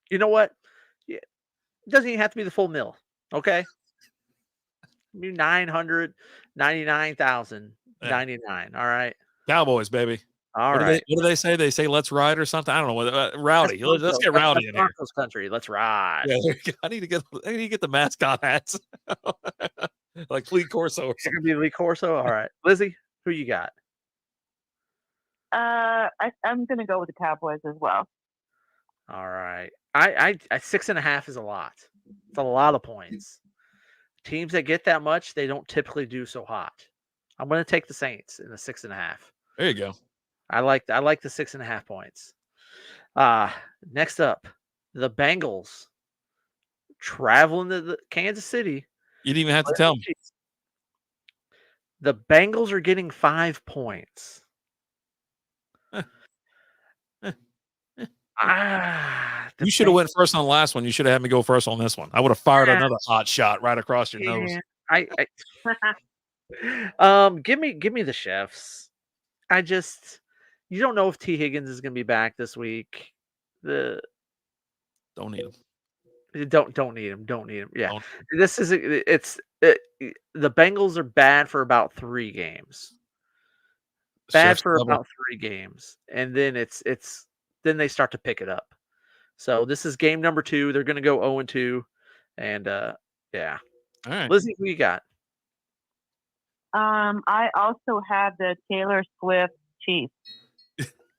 You know what? It doesn't even have to be the full mill. Okay. 999,099. All right. Cowboys, baby. All right. What do they say? They say let's ride or something. I don't know what. Rowdy. Let's get rowdy in here. Broncos country. Let's ride. Yeah, I need to get the mascot hats. Like Lee Corso. It's gonna be Lee Corso. All right, Lizzie, who you got? I'm gonna go with the Cowboys as well. All right, I 6.5 is a lot. It's a lot of points. Teams that get that much, they don't typically do so hot. I'm gonna take the Saints in the 6.5. There you go. I like the 6.5 points. Next up, the Bengals traveling to the Kansas City. You didn't even have to tell me. The Bengals are getting 5 points. You should have went first on the last one. You should have had me go first on this one. I would have fired another hot shot right across your nose. Give me the Chiefs. You don't know if T. Higgins is going to be back this week. Don't need him. Don't need him. Don't need him. Yeah, the Bengals are bad for about 3 games. Bad for about 3 games, and then then they start to pick it up. So this is game number 2. They're going to go 0-2, and yeah. All right, Lizzie, who you got? I also have the Taylor Swift Chiefs.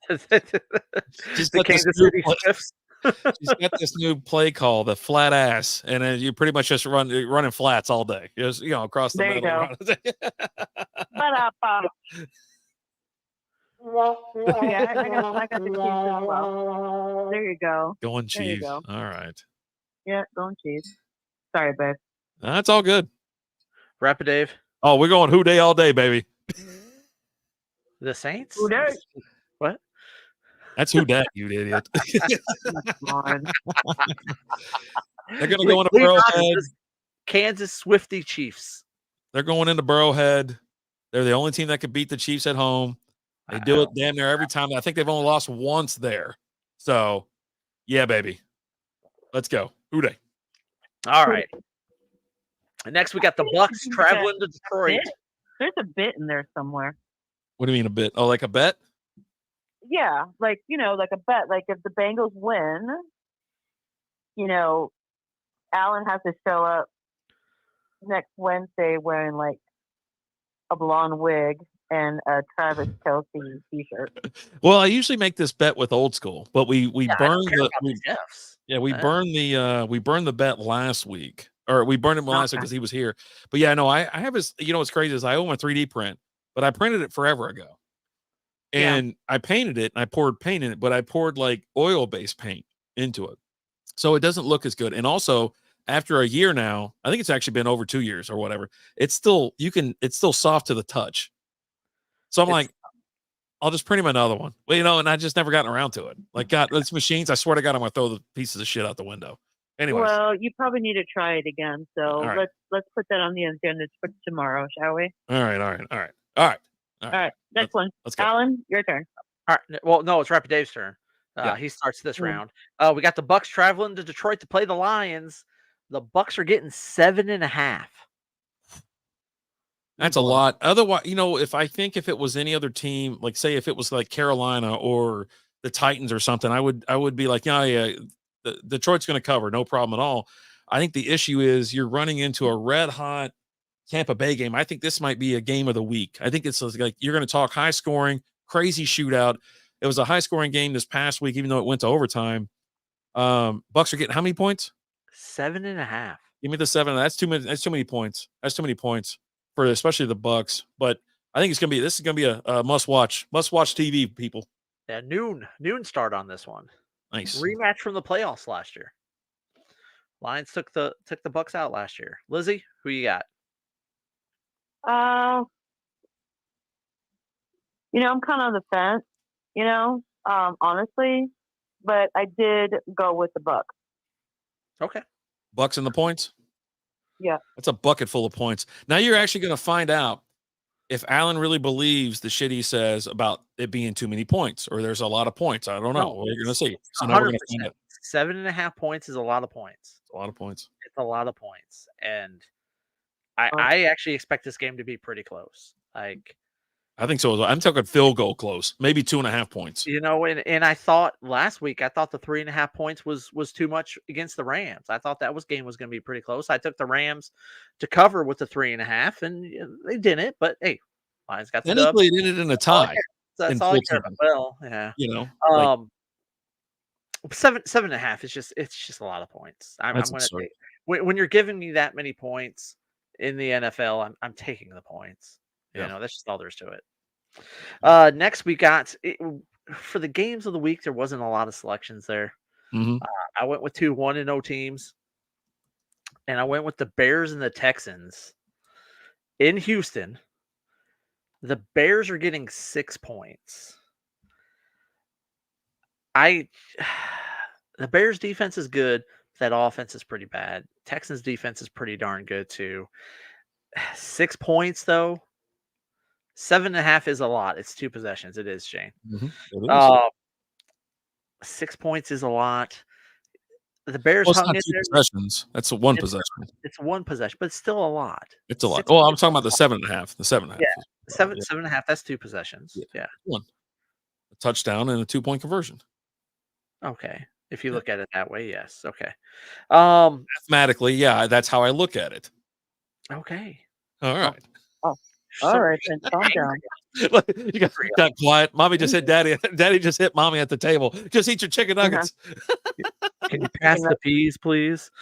Just the Kansas City Chiefs. She's got this new play call, the flat ass, and then you pretty much just running flats all day. Just across the middle. You yeah, I got the Chiefs as well. There you go. Going Chiefs. All right. Yeah, going Chiefs. Sorry, babe. That's all good. Rapid Dave. Oh, we're going Who Day all day, baby. The Saints? Who Day? What? That's Who Dat, you idiot. They're going to go into Burrowhead. Kansas Swifty Chiefs. They're going into Burrowhead. They're the only team that could beat the Chiefs at home. They do it damn near every time. I think they've only lost once there. So, yeah, baby. Let's go. Who Day? All right. And next, we got the Bucks traveling to Detroit. There's a bit in there somewhere. What do you mean a bit? Oh, like a bet? Yeah, like a bet. Like if the Bengals win, Allen has to show up next Wednesday wearing like a blonde wig and a Travis Kelce t-shirt. Well, I usually make this bet with Old School, but we burned the bet last week, or we burned him last week because he was here. But yeah, no, I have his. What's crazy is I own a 3D print, but I printed it forever ago. And I painted it and I poured paint in it, but I poured like oil-based paint into it. So it doesn't look as good. And also after a year now, I think it's actually been over 2 years or whatever. It's still soft to the touch. So I'm like, I'll just print him another one. Well, and I just never gotten around to it. Like, God, these machines, I swear to God, I'm going to throw the pieces of shit out the window. Anyways. Well, you probably need to try it again. So let's put that on the agenda for tomorrow, shall we? All right. All right, next one. Let's go. Alan, your turn. All right. Well, no, it's Rapid Dave's turn. He starts this round. We got the Bucks traveling to Detroit to play the Lions. The Bucks are getting 7.5. That's a lot. Otherwise, if it was any other team, like say if it was like Carolina or the Titans or something, I would be like, Detroit's going to cover, no problem at all. I think the issue is you're running into a red hot Tampa Bay game. I think this might be a game of the week. I think it's like you're going to talk high scoring, crazy shootout. It was a high scoring game this past week, even though it went to overtime. Bucks are getting how many points? 7.5. Give me the 7. That's too many. That's too many points. That's too many points for especially the Bucks. But I think this is gonna be a must watch TV, people. Yeah, noon start on this one. Nice rematch from the playoffs last year. Lions took the Bucks out last year. Lizzie, who you got? I'm kind of on the fence, honestly, but I did go with the Bucks. Okay. Bucks and the points. Yeah, that's a bucket full of points. Now you're actually going to find out if Allen really believes the shit he says about it being too many points, or there's a lot of points. I don't know. No, We're going to see. So now 100%. we're going to find out. 7.5 points is a lot of points. It's a lot of points. It's a lot of points, and I actually expect this game to be pretty close. Like, I think so. I'm talking field goal close, maybe 2.5 points. And I thought last week, I thought the 3.5 points was too much against the Rams. I thought that game was going to be pretty close. I took the Rams to cover with the 3.5, and they didn't. But hey, Lions got the dub. They did it in a tie. That's all I care about. Well, yeah, 7.5 is just a lot of points. I'm going to take when you're giving me that many points in the NFL. I'm taking the points. That's just all there's to it. Next we got for the games of the week. There wasn't a lot of selections there. Mm-hmm. I went with 2 1-0 teams, and I went with the Bears and the Texans in Houston. The Bears are getting 6 points. The Bears defense is good. That offense is pretty bad. Texans defense is pretty darn good too. 6 points though. 7.5 is a lot. It's 2 possessions. It is, Shane. Mm-hmm. It is. 6 points is a lot. The Bears hung in there. Possessions. That's a possession. It's 1 possession, but it's still a lot. It's a lot. Well, I'm talking about the 7.5. The 7.5. Yeah, 7.5. That's 2 possessions. Yeah. 1. A touchdown and a 2-point conversion. Okay. If you look at it that way, yes. Okay. Mathematically, yeah, that's how I look at it. Okay. All right. All right, then calm down. You got quiet. Mommy just hit daddy. Daddy just hit mommy at the table. Just eat your chicken nuggets. Can you pass the peas, please?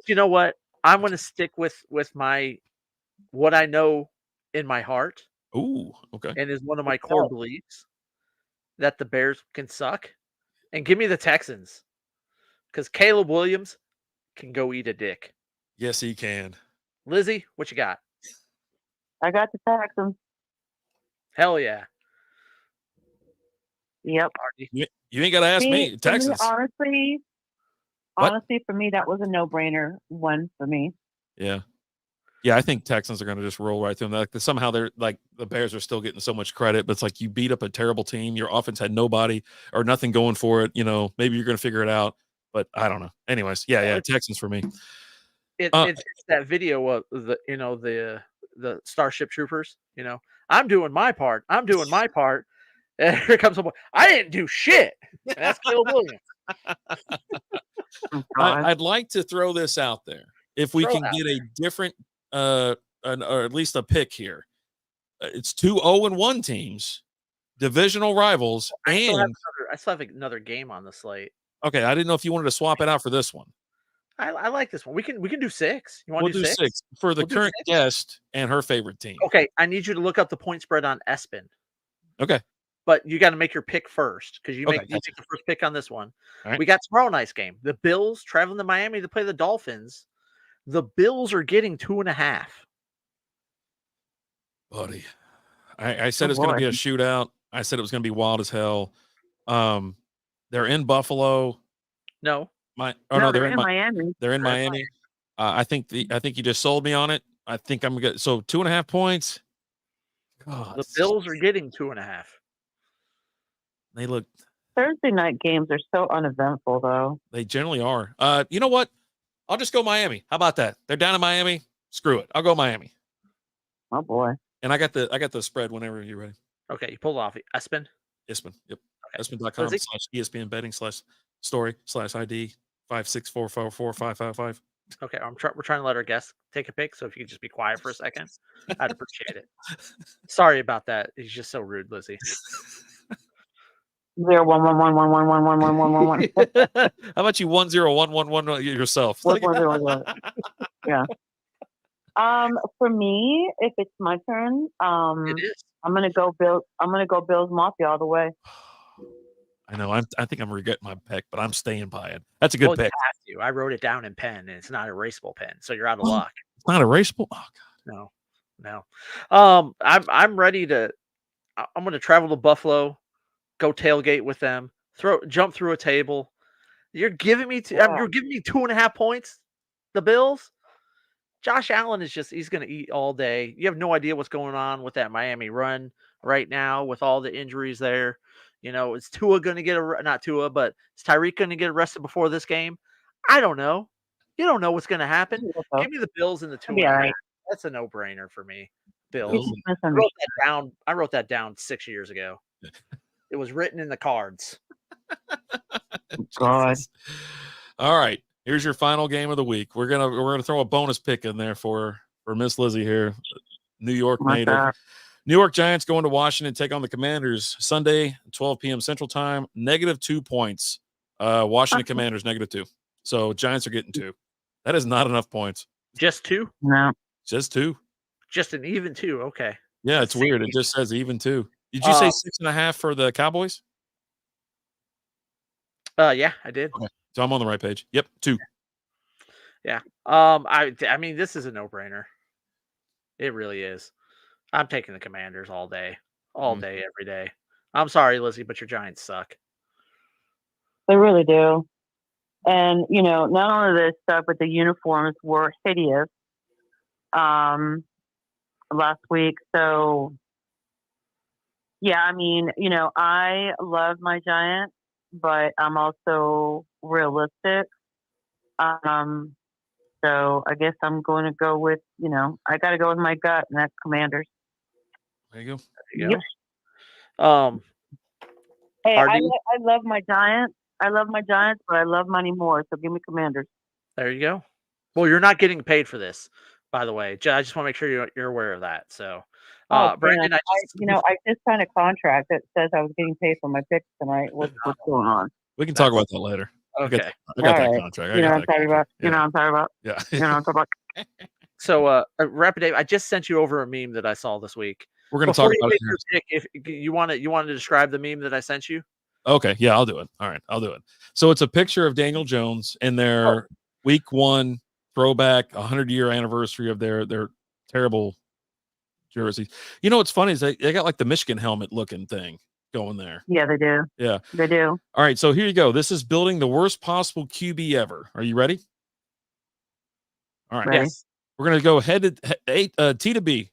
You know what? I'm going to stick with what I know in my heart. Ooh, okay. And is one of my core beliefs that the Bears can suck, and give me the Texans because Caleb Williams can go eat a dick. Yes, he can. Lizzie, what you got? I got the Texans. Hell yeah. Yep. You ain't got to ask me. Texans. Honestly, for me, that was a no-brainer one for me. Yeah. Yeah, I think Texans are going to just roll right through them. Like, somehow they're like the Bears are still getting so much credit, but it's like you beat up a terrible team. Your offense had nobody or nothing going for it. Maybe you're going to figure it out, but I don't know. Anyways, yeah, Texans for me. It's that video of the Starship Troopers. I'm doing my part. I'm doing my part. And here comes someone. I didn't do shit. And that's Caleb Williams. I'd like to throw this out there. If we can get a different, or at least a pick here, it's 2 0-1 teams, divisional rivals, I still have another game on the slate. Okay, I didn't know if you wanted to swap it out for this one. I like this one. We can do 6. You want to do 6? For the current guest and her favorite team. Okay, I need you to look up the point spread on ESPN. Okay. But you got to make your pick first because you make the first pick on this one. Right. We got tomorrow night's game. The Bills traveling to Miami to play the Dolphins. The Bills are getting 2.5. Buddy, I said it's going to be a shootout. I said it was going to be wild as hell. They're in Buffalo. No. They're in Miami. They're in Miami. I think you just sold me on it. I think I'm gonna get 2.5 points. God, the Bills are getting 2.5. They look. Thursday night games are so uneventful, though. They generally are. You know what? I'll just go Miami. How about that? They're down in Miami. Screw it. I'll go Miami. Oh boy. And I got the spread whenever you're ready. Okay, you pulled off ESPN. ESPN. Yep. Okay. ESPN.com/ESPN betting/story/ID 564445555. Okay, we're trying to let our guests take a pick, so if you could just be quiet for a second, I'd appreciate it. Sorry about that. He's just so rude, Lizzie. 0-1-1-1-1-1-1-1-1-1-1-1. How about you 1-0-1-1-1 yourself? Yeah. For me, if it's my turn, It is. I'm gonna go Bills Mafia all the way. I know. I think I'm regretting my pick, but I'm staying by it. That's a good pick. You have to. I wrote it down in pen, and it's not an erasable pen, so you're out of luck. It's not erasable. Oh God. No. I'm ready to. I'm going to travel to Buffalo, go tailgate with them, jump through a table. You're giving me you're giving me 2.5 points. The Bills. Josh Allen he's going to eat all day. You have no idea what's going on with that Miami run right now with all the injuries there. Is Tua going to get not Tua, but is Tyreek going to get arrested before this game? I don't know. You don't know what's going to happen. Give me the Bills in the 2.5. Right. That's a no-brainer for me. Bills. I wrote that down 6 years ago. It was written in the cards. God. All right. Here's your final game of the week. We're gonna throw a bonus pick in there for Miss Lizzie here, New York native. New York Giants going to Washington, take on the Commanders Sunday, 12 p.m. Central Time. -2 points. Washington Commanders -2. So Giants are getting 2. That is not enough points. Just 2? No, just 2. Just an even 2. Okay. Yeah, it's weird. It just says even 2. Did you say 6.5 for the Cowboys? Yeah, I did. Okay. So I'm on the right page. Yep, 2. Yeah. I mean, this is a no-brainer. It really is. I'm taking the Commanders all day, every day. I'm sorry, Lizzie, but your Giants suck. They really do. And not only this stuff, but the uniforms were hideous last week. So yeah, I mean, I love my Giants, but I'm also realistic. So I guess I'm going to go with, I got to go with my gut, and that's Commanders. There you go. Yep. Hey, I love my Giants. I love my Giants, but I love money more. So give me Commanders. There you go. Well, you're not getting paid for this, by the way. I just want to make sure you're aware of that. So, Brandon, I just signed a contract that says I was getting paid for my picks tonight. What's going on? We can talk about that later. Okay. I got that contract. You know what I'm talking about? Yeah. You know what I'm talking about? Yeah. You know what I'm talking about? So, Rapid Dave, I just sent you over a meme that I saw this week. We're going to talk about it. If you want to describe the meme that I sent you. Okay. Yeah, I'll do it. All right. I'll do it. So it's a picture of Daniel Jones in their week 1 throwback 100-year anniversary of their terrible jerseys. What's funny is they got like the Michigan helmet looking thing going there. Yeah, they do. Yeah. They do. All right. So here you go. This is building the worst possible QB ever. Are you ready? All right. Ready. Yes. We're going to go T to B.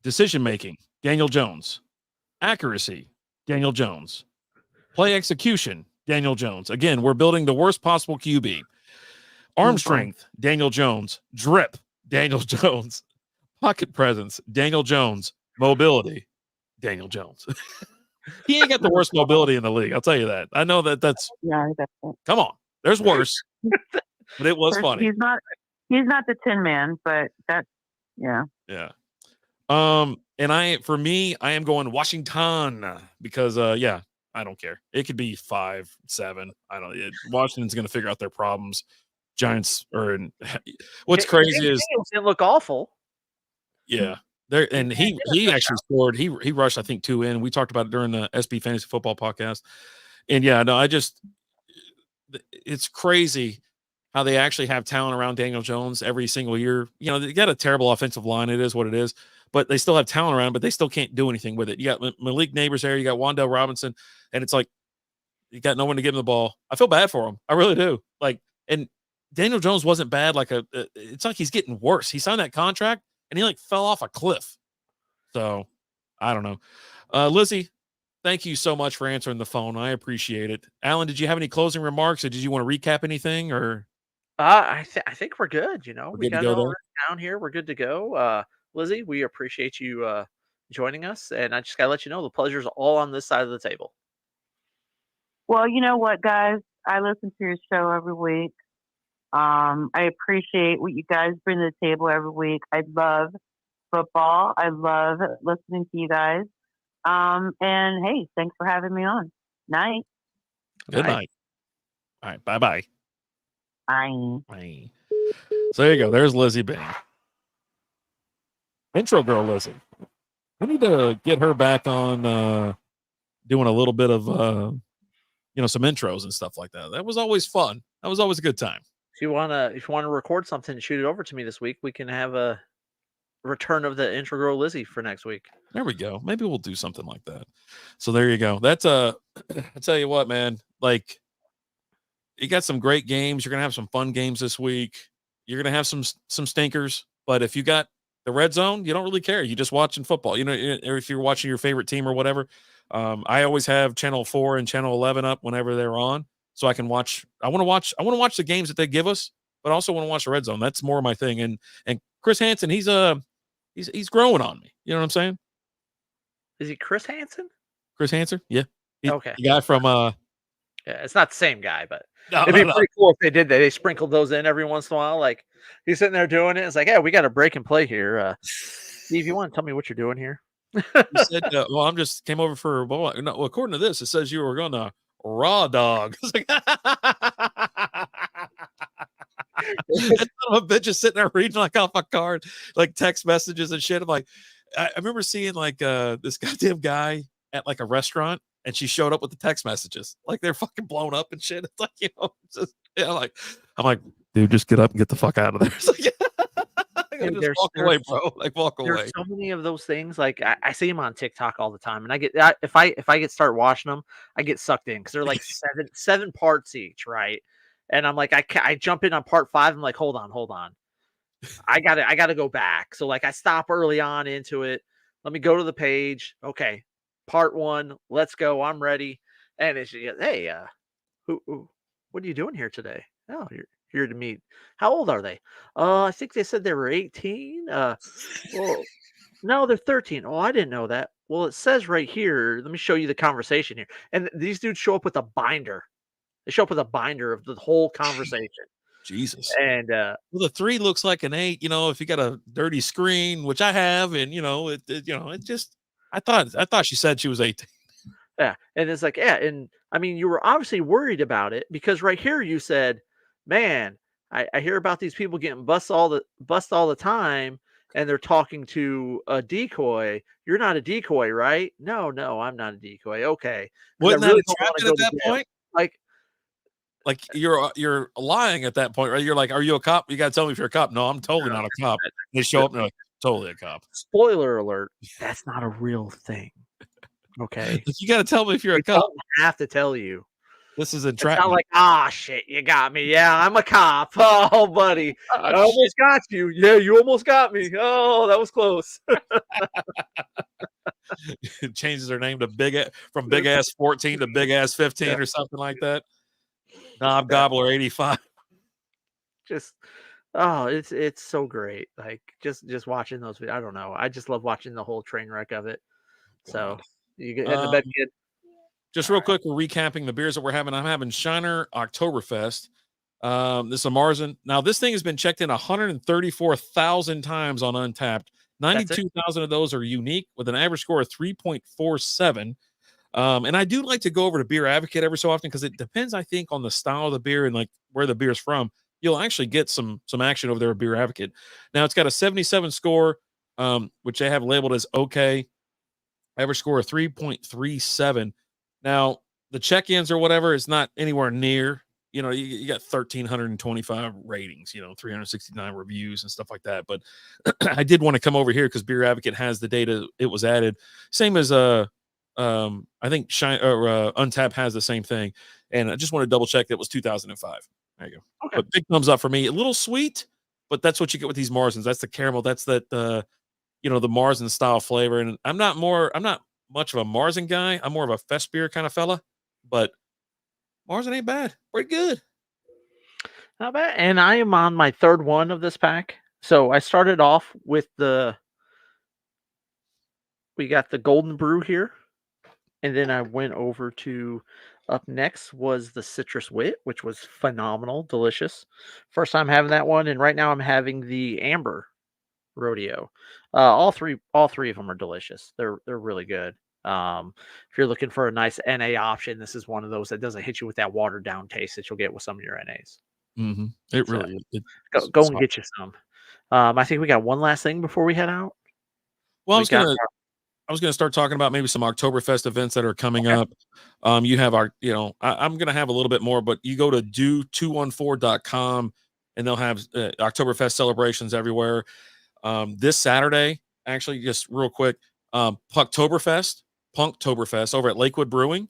Decision making, Daniel Jones. Accuracy, Daniel Jones. Play execution, Daniel Jones. Again, we're building the worst possible QB. Arm strength, Daniel Jones. Drip, Daniel Jones. Pocket presence, Daniel Jones. Mobility, Daniel Jones. He ain't got the worst mobility in the league. I'll tell you that. I know that's. Yeah, come on. There's worse. But it was funny. He's not the Tin Man, but that's yeah. Yeah. And I am going Washington because I don't care. It could be 5-7. Washington's going to figure out their problems. Giants are in. What's crazy is didn't look awful. Yeah. There and he actually scored. He rushed, I think, 2 in. We talked about it during the SB Fantasy Football podcast. And yeah, no, it's crazy how they actually have talent around Daniel Jones every single year. They got a terrible offensive line. It is what it is. But they still have talent around, but they still can't do anything with it. You got Malik Neighbors there. You got Wan'Dale Robinson. And it's like, you got no one to give him the ball. I feel bad for him. I really do. And Daniel Jones wasn't bad. It's like he's getting worse. He signed that contract and he fell off a cliff. So I don't know. Lizzie, thank you so much for answering the phone. I appreciate it. Alan, did you have any closing remarks or did you want to recap anything or? I think we're good. We got it all down here. We're good to go. Lizzie, we appreciate you joining us, and I just gotta let you know the pleasure's all on this side of the table. Well, you know what, guys? I listen to your show every week. I appreciate what you guys bring to the table every week. I love football. I love listening to you guys. And hey, thanks for having me on. Night. Good night. All right. Bye-bye. Bye. Bye. So there you go. There's Lizzie Bing. Intro girl Lizzie. We need to get her back on doing a little bit of some intros and stuff like that. That was always fun. That was always a good time. If you wanna record something and shoot it over to me this week, we can have a return of the intro girl Lizzie for next week. There we go. Maybe we'll do something like that. So there you go. That's I tell you what, man, like you got some great games. You're gonna have some fun games this week. You're gonna have some stinkers, but if you got the red zone, you don't really care. You just watching football. Or if you're watching your favorite team or whatever. I always have channel 4 and channel 11 up whenever they're on, so I can watch. I want to watch the games that they give us, but also want to watch the red zone. That's more my thing. And Chris Hansen, he's growing on me. You know what I'm saying? Is he Chris Hansen? Chris Hansen? Yeah. Okay. The guy from yeah, it's not the same guy, but no, it'd be pretty cool if they did that. They sprinkled those in every once in a while. Like he's sitting there doing it. It's like, yeah, we got a break and play here. Steve, you want to tell me what you're doing here? You said, well, I'm just came over for no, according to this, it says you were going to raw dog. It's like, that son of a bitch is sitting there reading like off a card, like text messages and shit. I'm like, I remember seeing like this goddamn guy at like a restaurant, and she showed up with the text messages, like they're fucking blown up and shit. It's like, I'm like, dude, just get up and get the fuck out of there. It's like, just walk away, bro. Like walk away. There's so many of those things. Like I see them on TikTok all the time, and I get if I get start watching them, I get sucked in because they're like seven parts each, right? And I'm like, I jump in on part 5. I'm like, hold on, I gotta go back. So like I stop early on into it. Let me go to the page. Okay, part 1. Let's go. I'm ready. And it's hey, what are you doing here today? Oh, you're here to meet. How old are they? I think they said they were 18. Well, no, they're 13. Oh, I didn't know that. Well, it says right here. Let me show you the conversation here. And these dudes show up with a binder. They show up with a binder of the whole conversation. Jesus. And well, the 3 looks like an 8. If you got a dirty screen, which I have, and it just. I thought she said she was 18. Yeah, and it's like, yeah, and I mean, you were obviously worried about it because right here you said, man, I hear about these people getting bust all the time, and they're talking to a decoy. You're not a decoy, right? No, I'm not a decoy. Okay, Wouldn't that attract it at that point? Like you're lying at that point, right? You're like, are you a cop? You got to tell me if you're a cop. No, I'm totally not a cop. They show up and they're like, totally a cop. Spoiler alert, that's not a real thing. Okay. You got to tell me if you're a cop. I have to tell you. This is entrapment. It's not like, shit, you got me. Yeah, I'm a cop. Oh, buddy. I almost got you. Yeah, you almost got me. Oh, that was close. It changes their name to from Big Ass 14 to Big Ass 15 or something like that. Knob Gobbler 85. Just it's so great. Like just watching those. I don't know. I just love watching the whole train wreck of it. So you get in the bed, kid. Just real quick, we're recapping the beers that we're having. I'm having Shiner Oktoberfest. This is a Marzen. Now, this thing has been checked in 134,000 times on Untapped. 92,000 of those are unique with an average score of 3.47. And I do like to go over to Beer Advocate every so often because it depends, I think, on the style of the beer and like where the beer's from. You'll actually get some action over there at Beer Advocate. Now, it's got a 77 score, which they have labeled as okay. Average score of 3.37. Now, the check-ins or whatever is not anywhere near. You got 1,325 ratings, 369 reviews and stuff like that. But I did want to come over here because Beer Advocate has the data. It was added. Same as I think Untapped has the same thing. And I just want to double check that was 2005. There you go. Okay. But big thumbs up for me. A little sweet, but that's what you get with these Marzens. That's the caramel. That's that the Marzen style flavor. And I'm not much of a Marzen guy. I'm more of a fest beer kind of fella, but Marzen ain't bad. Pretty good. Not bad. And I am on my 3rd one of this pack. So I started off with we got the Golden Brew here. And then I went over to up next was the Citrus Wit, which was phenomenal, delicious. First time having that one. And right now I'm having the Amber Rodeo. All three of them are delicious. They're really good. If you're looking for a nice NA option, this is one of those that doesn't hit you with that watered down taste that you'll get with some of your NAs. It So really is. go and get you some. I think we got one last thing before we head out. Well, I was gonna start talking about maybe some Oktoberfest events that are coming up. You have I'm gonna have a little bit more, but you go to do214.com and they'll have Oktoberfest celebrations everywhere. This Saturday, actually, just real quick, Punktoberfest over at Lakewood Brewing.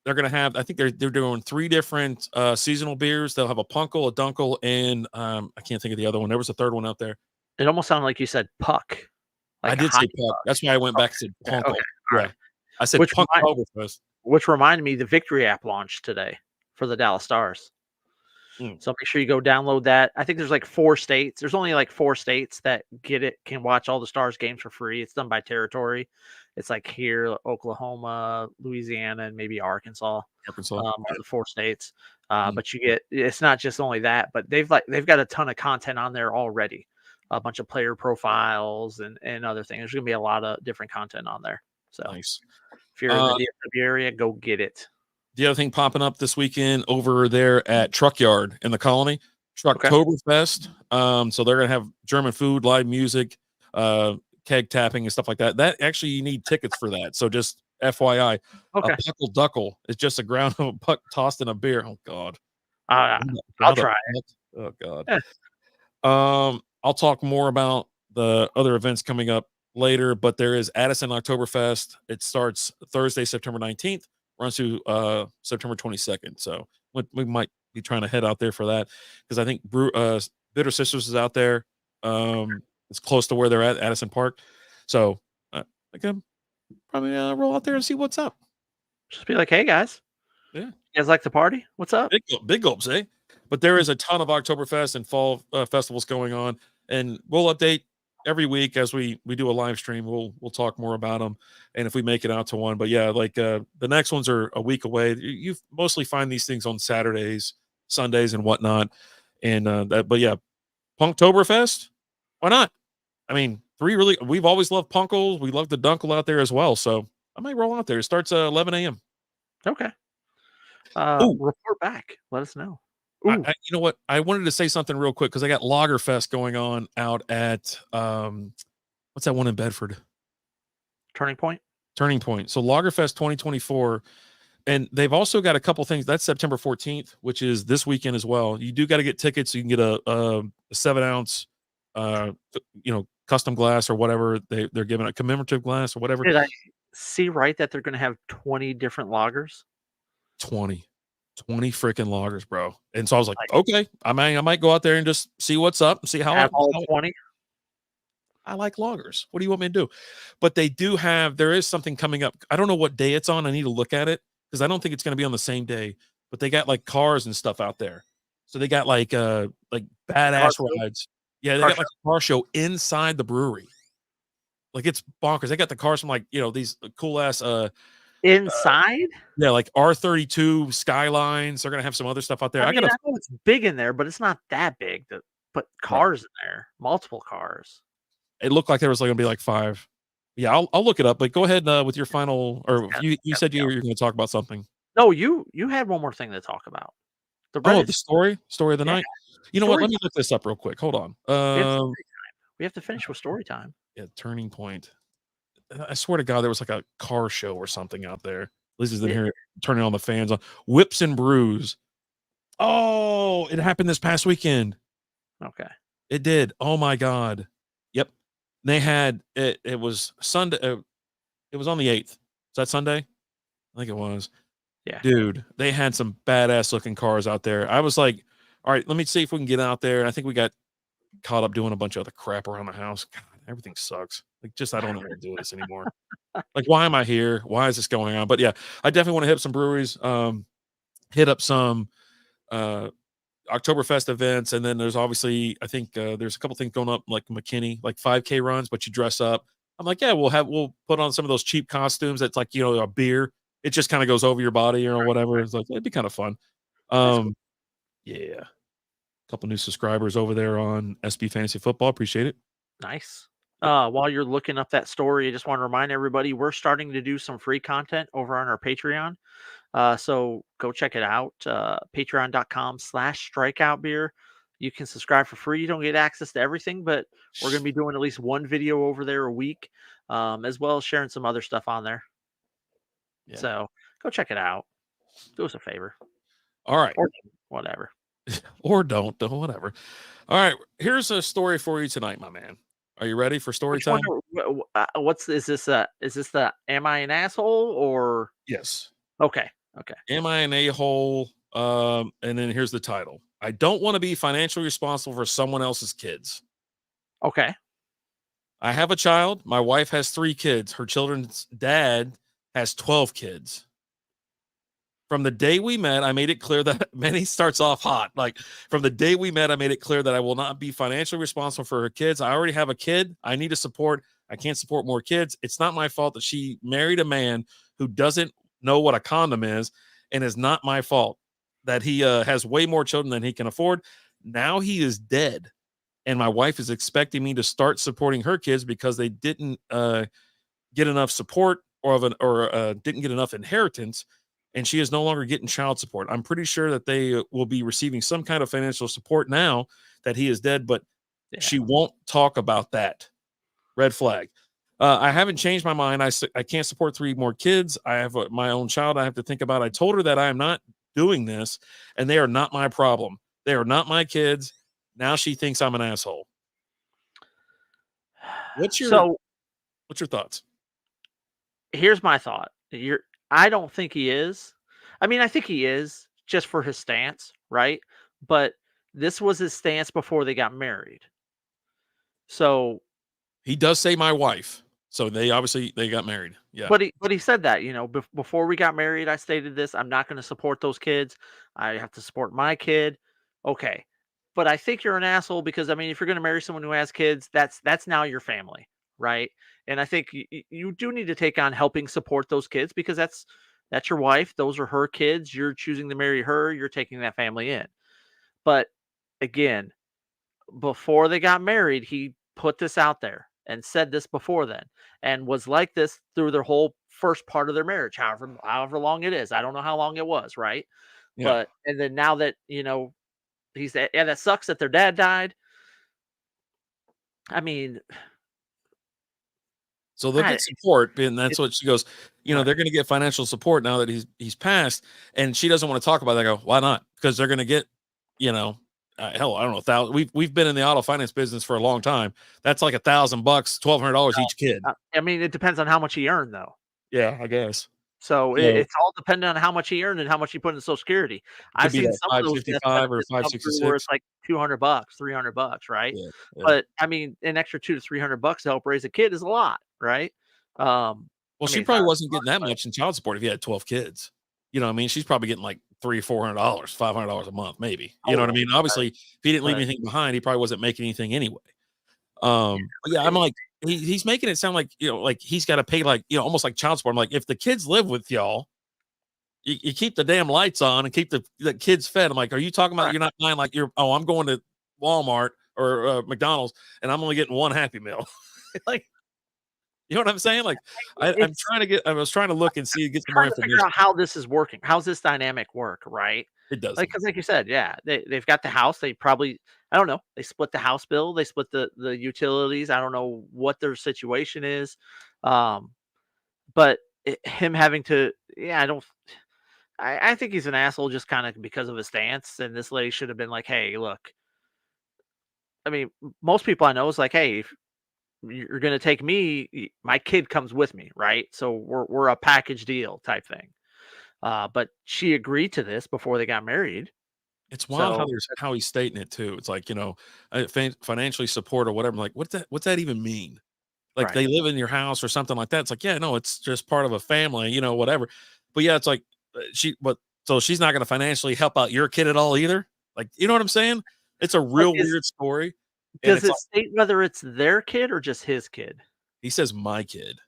They're gonna have, I think they're doing 3 different seasonal beers. They'll have a Punkel, a Dunkel, and I can't think of the other one. There was a third one out there. It almost sounded like you said puck. I did say puck. That's why I went back and said Punkel. Okay. Yeah. Right. I said Punktoberfest. Which reminded me, the Victory app launched today for the Dallas Stars. So make sure you go download that. I think there's like 4 states. There's only like 4 states that can watch all the Stars games for free. It's done by territory. It's like here, Oklahoma, Louisiana, and maybe Arkansas. Are the 4 states. But it's not just only that, but they've got a ton of content on there already. A bunch of player profiles and other things. There's gonna be a lot of different content on there. So nice. If you're in the DFW area, go get it. The other thing popping up this weekend over there at Truck Yard in the Colony, Trucktoberfest. So they're gonna have German food, live music, keg tapping and stuff like that. That actually, you need tickets for that. So just FYI, a puckle duckle is just a ground of a puck tossed in a beer. Oh God, I'll try it. Oh God. I'll talk more about the other events coming up later, but there is Addison Oktoberfest. It starts Thursday, September 19th, runs through September 22nd. So we might be trying to head out there for that because I think Bitter Sisters is out there. It's close to where they're at, Addison Park. So I can probably roll out there and see what's up. Just be like, hey guys, yeah, you guys like to party? What's up? Big gulps, eh? But there is a ton of Oktoberfest and fall festivals going on, and we'll update every week as we do a live stream. We'll talk more about them, and if we make it out to one. But yeah, like the next ones are a week away. You mostly find these things on Saturdays, Sundays, and whatnot. And but yeah, Punktoberfest, why not? I mean, we've always loved Punkels. We love the Dunkel out there as well. So I might roll out there. It starts 11 a.m. Okay. Report back. Let us know. You know what? I wanted to say something real quick because I got Lagerfest going on out at what's that one in Bedford? Turning Point. So Lagerfest 2024, and they've also got a couple things. That's September 14th, which is this weekend as well. You do got to get tickets. So you can get a 7-ounce, custom glass or whatever they're giving, a commemorative glass or whatever. Did I see right that they're going to have 20 different lagers? 20 freaking lagers, bro. And so I was like, okay, I might go out there and just see what's up and see how all 20. I like lagers. What do you want me to do? But there is something coming up. I don't know what day it's on. I need to look at it because I don't think it's going to be on the same day, but they got like cars and stuff out there. So they got like badass rides. Yeah. They got like a car show inside the brewery. Like it's bonkers. They got the cars from these cool ass, inside? Yeah, like R32 Skylines. They're gonna have some other stuff out there. I know it's big in there, but it's not that big to put cars in there. Multiple cars. It looked like there was gonna be like 5. Yeah, I'll look it up. But go ahead with your final. Or you said you were going to talk about something. No, you had one more thing to talk about. The story of the night. You know what? Let me look this up real quick. Hold on. We have to finish with story time. Yeah, Turning Point. I swear to God, there was like a car show or something out there. Lizzie's in here turning on the fans on. Whips and Brews. Oh, it happened this past weekend. Okay. It did. Oh my God. Yep. They had it. It was Sunday. It was on the 8th. Is that Sunday? I think it was. Yeah. Dude, they had some badass looking cars out there. I was like, all right, let me see if we can get out there. And I think we got caught up doing a bunch of other crap around the house. God, everything sucks. Like, just I don't know how to do this anymore. Like, why am I here? Why is this going on? But yeah, I definitely want to hit up some breweries, hit up some Oktoberfest events, and then there's obviously I think there's a couple things going up like McKinney, like 5K runs, but you dress up. I'm like, yeah, we'll put on some of those cheap costumes that's like a beer. It just kind of goes over your body or whatever. It's like it'd be kind of fun. Cool. Yeah, a couple new subscribers over there on SB Fantasy Football. Appreciate it. Nice. While you're looking up that story, I just want to remind everybody we're starting to do some free content over on our Patreon. So go check it out. Patreon.com/strikeout beer. You can subscribe for free. You don't get access to everything, but we're going to be doing at least one video over there a week, as well as sharing some other stuff on there. Yeah. So go check it out. Do us a favor. All right. Or whatever. Or don't, whatever. All right. Here's a story for you tonight, my man. Are you ready for story time? Is this the am I an asshole or? Yes. Okay. Am I an a-hole? And then here's the title. I don't want to be financially responsible for someone else's kids. Okay. I have a child. My wife has 3 kids. Her children's dad has 12 kids. From the day we met, I made it clear that Manny starts off hot. Like, from the day we met, I made it clear that I will not be financially responsible for her kids. I already have a kid. I need to support. I can't support more kids. It's not my fault that she married a man who doesn't know what a condom is, and it's not my fault that he has way more children than he can afford. Now he is dead, and my wife is expecting me to start supporting her kids because they didn't get enough support or didn't get enough inheritance. And she is no longer getting child support. I'm pretty sure that they will be receiving some kind of financial support now that he is dead, but she won't talk about that. Red flag. I haven't changed my mind. I can't support 3 more kids. I have my own child I have to think about. I told her that I am not doing this, and they are not my problem. They are not my kids. Now she thinks I'm an asshole. What's your thoughts? Here's my thought. I don't think he is. I mean, I think he is just for his stance, right? But this was his stance before they got married. So he does say my wife. So they got married. Yeah. But he said that, before we got married, I stated this, I'm not going to support those kids. I have to support my kid. Okay. But I think you're an asshole because, I mean, if you're going to marry someone who has kids, that's now your family, right? And I think you do need to take on helping support those kids because that's your wife. Those are her kids. You're choosing to marry her. You're taking that family in. But again, before they got married, he put this out there and said this before then and was like this through their whole first part of their marriage, however long it is. I don't know how long it was, right? Yeah. But and then now that, he's that sucks that their dad died. I mean, so they'll get support, and that's what she goes, right. They're going to get financial support now that he's passed, and she doesn't want to talk about that. I go, why not? Because they're going to get, hell, I don't know, we've been in the auto finance business for a long time. That's like $1,000, $1,200 each kid. I mean, it depends on how much he earned, though. Yeah, I guess. So it's all dependent on how much he earned and how much he put in Social Security. I've seen some of those 555 or 566 where it's like $200, $300, right? Yeah. But I mean, an extra $200 to $300 to help raise a kid is a lot, right? Well, she probably wasn't getting that much in child support if you had 12 kids. You know what I mean? She's probably getting like $300, $400, $500 a month, maybe. You know what I mean? Obviously, if he didn't leave anything behind, he probably wasn't making anything anyway. But yeah, I'm like, he's making it sound like, like he's got to pay like, almost like child support. I'm like, if the kids live with y'all, you keep the damn lights on and keep the kids fed. I'm like, are you talking about you're not buying like I'm going to Walmart or McDonald's and I'm only getting one Happy Meal? Like, you know what I'm saying? Like, I was trying to look and see, get some more information. Figure out how this is working. How's this dynamic work, right? It does. Because like you said, yeah, they've got the house. They probably, I don't know, they split the house bill. They split the utilities. I don't know what their situation is. But him having to, I think he's an asshole just kind of because of his stance. And this lady should have been like, hey, look, I mean, most people I know is like, hey, if you're going to take me, my kid comes with me, right? So we're a package deal type thing. But she agreed to this before they got married. It's wild how he's stating it too. It's like, financially support or whatever. I'm like, what's that even mean? Like they live in your house or something like that. It's like, yeah, no, it's just part of a family, whatever. But yeah, it's like so she's not going to financially help out your kid at all either. Like, you know what I'm saying? It's a real weird story. Does it state whether it's their kid or just his kid? He says my kid.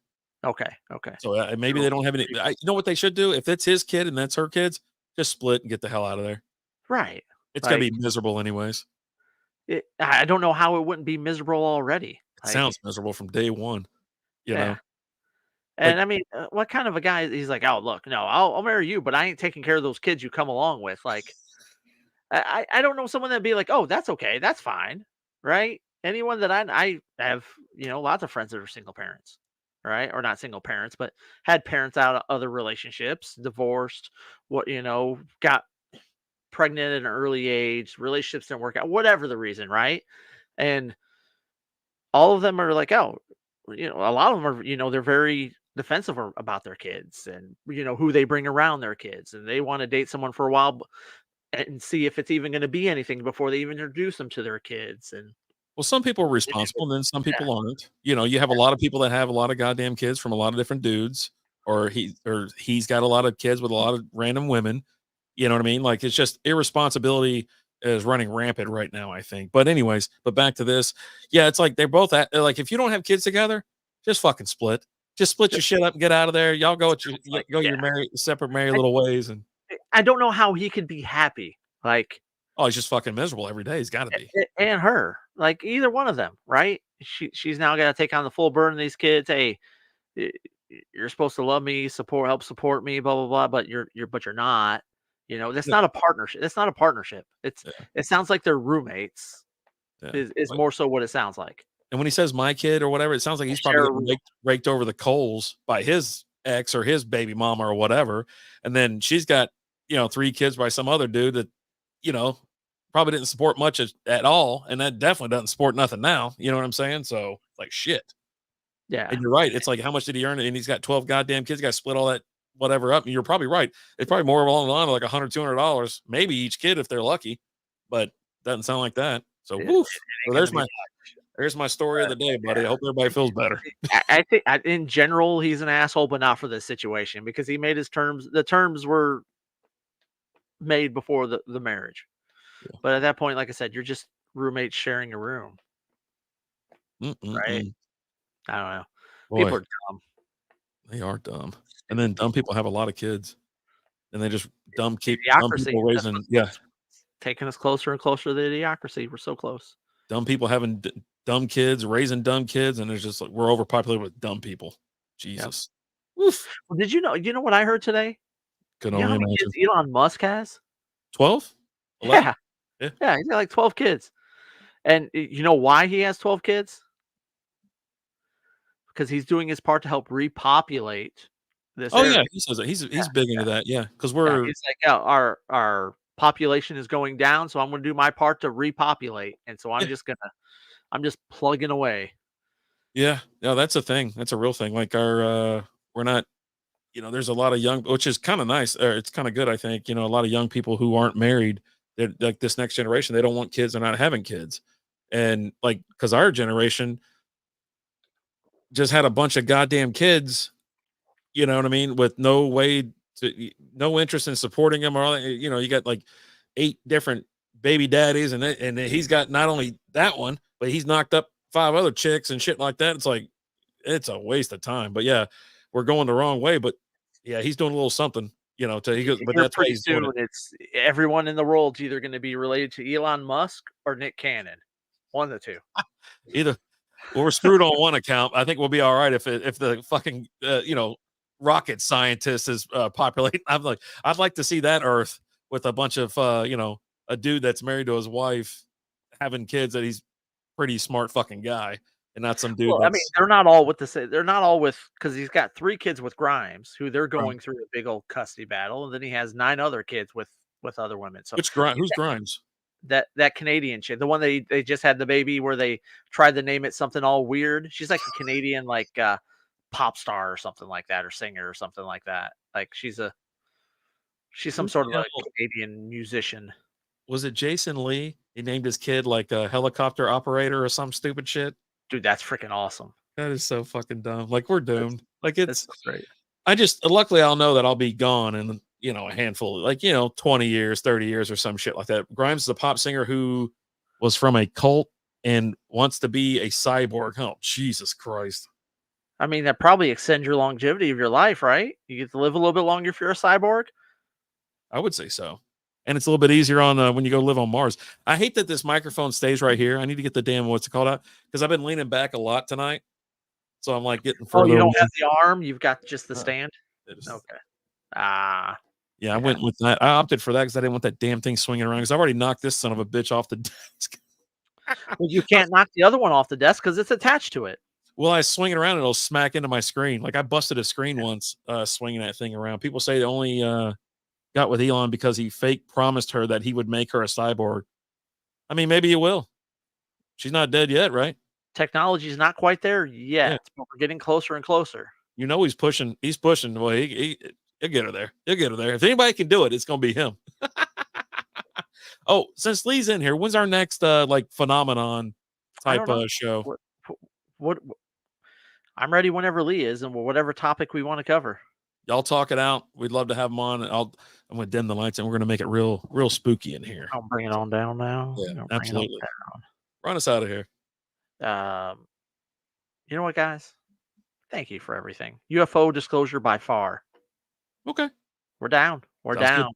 Okay. So maybe they don't have any. You know what they should do? If it's his kid and that's her kids, just split and get the hell out of there. Right. It's gonna be miserable anyways. I don't know how it wouldn't be miserable already. Like, sounds miserable from day one. You yeah. know, And like I mean, what kind of a guy? He's like, oh look, no, I'll marry you, but I ain't taking care of those kids you come along with. Like, I don't know someone that'd be like, oh, that's okay, that's fine, right? Anyone that I have, lots of friends that are single parents, right? Or not single parents, but had parents out of other relationships, divorced, got pregnant at an early age, relationships didn't work out, whatever the reason, right? And all of them are like, oh, a lot of them are, they're very defensive about their kids and who they bring around their kids, and they want to date someone for a while and see if it's even going to be anything before they even introduce them to their kids. And well, some people are it- it- responsible, and then some yeah, people aren't. You have a lot of people that have a lot of goddamn kids from a lot of different dudes, or he's got a lot of kids with a lot of random women. You know what I mean? Like it's just irresponsibility is running rampant right now, I think. But anyways, but back to this. Yeah, it's like they're both like if you don't have kids together, just fucking split. Just split your shit up and get out of there. Y'all go at yeah. your separate married I, little ways. And I don't know how he could be happy. Like, oh, he's just fucking miserable every day. He's got to be. and her, like either one of them, right? She's now got to take on the full burden of these kids. Hey, y- you're supposed to love me, help support me, blah blah blah. But you're not. That's Yeah, not a partnership. That's not a partnership. yeah, It sounds like they're roommates. yeah. Is more so what it sounds like. And when he says my kid or whatever, it sounds like They he's probably share a getting room. raked over the coals by his ex or his baby mama or whatever. And then she's got, 3 kids by some other dude that, you know, probably didn't support much at all. And that definitely doesn't support nothing now. You know what I'm saying? So, like, shit. Yeah, And you're right. It's like, how much did he earn? And he's got 12 goddamn kids. Got to split all that whatever up. And you're probably right. It's probably more along the line of like $100, $200, maybe each kid if they're lucky. But doesn't sound like that. So, it woof. ain't So gonna be there's my story of the day, buddy. I hope everybody feels better. I think in general he's an asshole, but not for this situation because he made his terms. The terms were made before the marriage, Yeah. but at that point, like I said, you're just roommates sharing a room, right? Mm-mm-mm. I don't know. Boy, People are dumb. they are dumb. And then dumb people have a lot of kids, and they just keep dumb Idiocracy. people raising. Yeah, What's taking us closer and closer to the idiocracy. We're so close. dumb people having dumb kids, raising dumb kids, and it's just like we're overpopulated with dumb people. Jesus. Yep. Oof. Well, did you know? You know what I heard today? Could You know how only many imagine. kids Elon Musk has? 12? 11? Yeah, Yeah. yeah, he's got like 12 kids. And you know why he has 12 kids? Because he's doing his part to help repopulate this Oh area. yeah, he says that. He's Yeah, big into that. Yeah, because yeah. we're He's like, yeah, our population is going down, so I'm going to do my part to repopulate, and so yeah, I'm just plugging away. yeah. No, that's a thing. That's a real thing. Like we're not. There's a lot of young, which is kind of nice. Or it's kind of good, I think. A lot of young people who aren't married. They're like this next generation. They don't want kids. They're not having kids, and like because our generation just had a bunch of goddamn kids. You know what I mean? With no way no interest in supporting them or all that. You got like 8 different baby daddies, and he's got not only that one, but he's knocked up 5 other chicks and shit like that. It's like it's a waste of time. But yeah, we're going the wrong way. But yeah, he's doing a little something. He goes, but Here that's why pretty he's doing soon, it. it's everyone in the world's either going to be related to Elon Musk or Nick Cannon, one of the two. Either well, we're screwed on one account. I think we'll be all right if the fucking rocket scientist is populating. I'm like, I'd like to see that Earth with a bunch of a dude that's married to his wife having kids that he's pretty smart fucking guy and not some dude Well, I mean, that's they're not all with the same. They're not all with because he's got 3 kids with Grimes, who they're right. going through a big old custody battle, and then he has 9 other kids with other women. So Which Grimes? Who's Grimes? that Canadian chick, the one they just had the baby where they tried to name it something all weird. She's like a Canadian pop star or something like that, or singer or something like that. Like she's some Who sort the of a hell Canadian musician. was it? Jason Lee? He named his kid like a helicopter operator or some stupid shit. Dude, that's freaking awesome. That is so fucking dumb. Like we're doomed. Like That's it's. great. I just luckily I'll know that I'll be gone in a handful, like 20 years, 30 years, or some shit like that. Grimes is a pop singer who was from a cult and wants to be a cyborg. Oh, Jesus Christ! I mean, that probably extends your longevity of your life, right? You get to live a little bit longer if you're a cyborg. I would say so. and it's a little bit easier on when you go live on Mars. I hate that this microphone stays right here. I need to get the damn what's it called out because I've been leaning back a lot tonight, so I'm like getting further. Oh, you don't away. have the arm; you've got just the stand. Just, okay. Yeah, I went with that. I opted for that because I didn't want that damn thing swinging around because I've already knocked this son of a bitch off the desk. Well, you can't knock the other one off the desk because it's attached to it. Well, I swing it around and it'll smack into my screen. Like I busted a screen once swinging that thing around. People say they only got with Elon because he fake promised her that he would make her a cyborg. I mean, maybe he will. She's not dead yet, right? Technology's not quite there yet, but we're getting closer and closer. You know, he's pushing. Well, he'll get her there. He'll get her there. If anybody can do it, it's going to be him. Oh, since Lee's in here, when's our next like phenomenon type show? What I'm ready whenever Lee is, and whatever topic we want to cover. Y'all talk it out. We'd love to have him on. I'm going to dim the lights, and we're going to make it real spooky in here. I'll bring it on down now. Yeah, absolutely. Run us out of here. You know what, guys? Thank you for everything. UFO disclosure by far. Okay. We're down. We're down.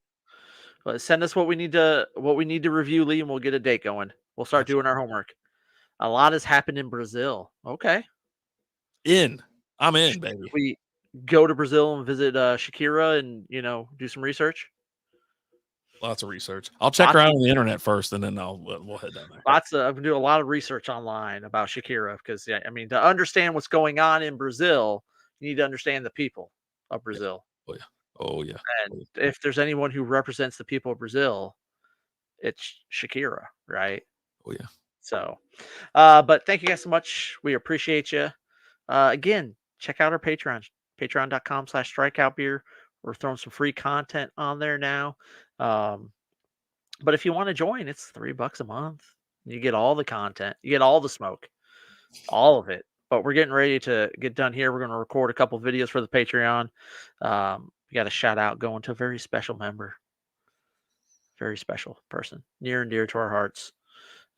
But send us what we need to review, Lee, and we'll get a date going. We'll start doing our homework. A lot has happened in Brazil. Okay. I'm in, baby. We go to Brazil and visit Shakira and, do some research. Lots of research. I'll check her out on the internet first, and then we'll head down there. I'm gonna do a lot of research online about Shakira because, to understand what's going on in Brazil, you need to understand the people of Brazil. Yeah. Oh yeah. And if there's anyone who represents the people of Brazil, it's Shakira, right? Oh yeah. So, but thank you guys so much. We appreciate you. Again, check out our Patreon, patreon.com/strikeout beer. We're throwing some free content on there now. But if you want to join, it's $3 a month. You get all the content, you get all the smoke, all of it. But we're getting ready to get done here. We're going to record a couple videos for the Patreon. We got a shout out going to a very special member, very special person, near and dear to our hearts.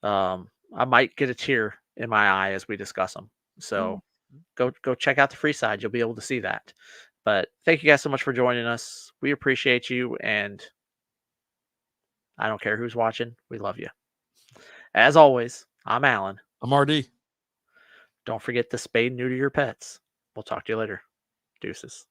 I might get a tear in my eye as we discuss them. So go check out the free side. You'll be able to see that. But thank you guys so much for joining us. We appreciate you, and I don't care who's watching. We love you. As always, I'm Alan. I'm RD. Don't forget to spay and neuter your pets. We'll talk to you later. Deuces.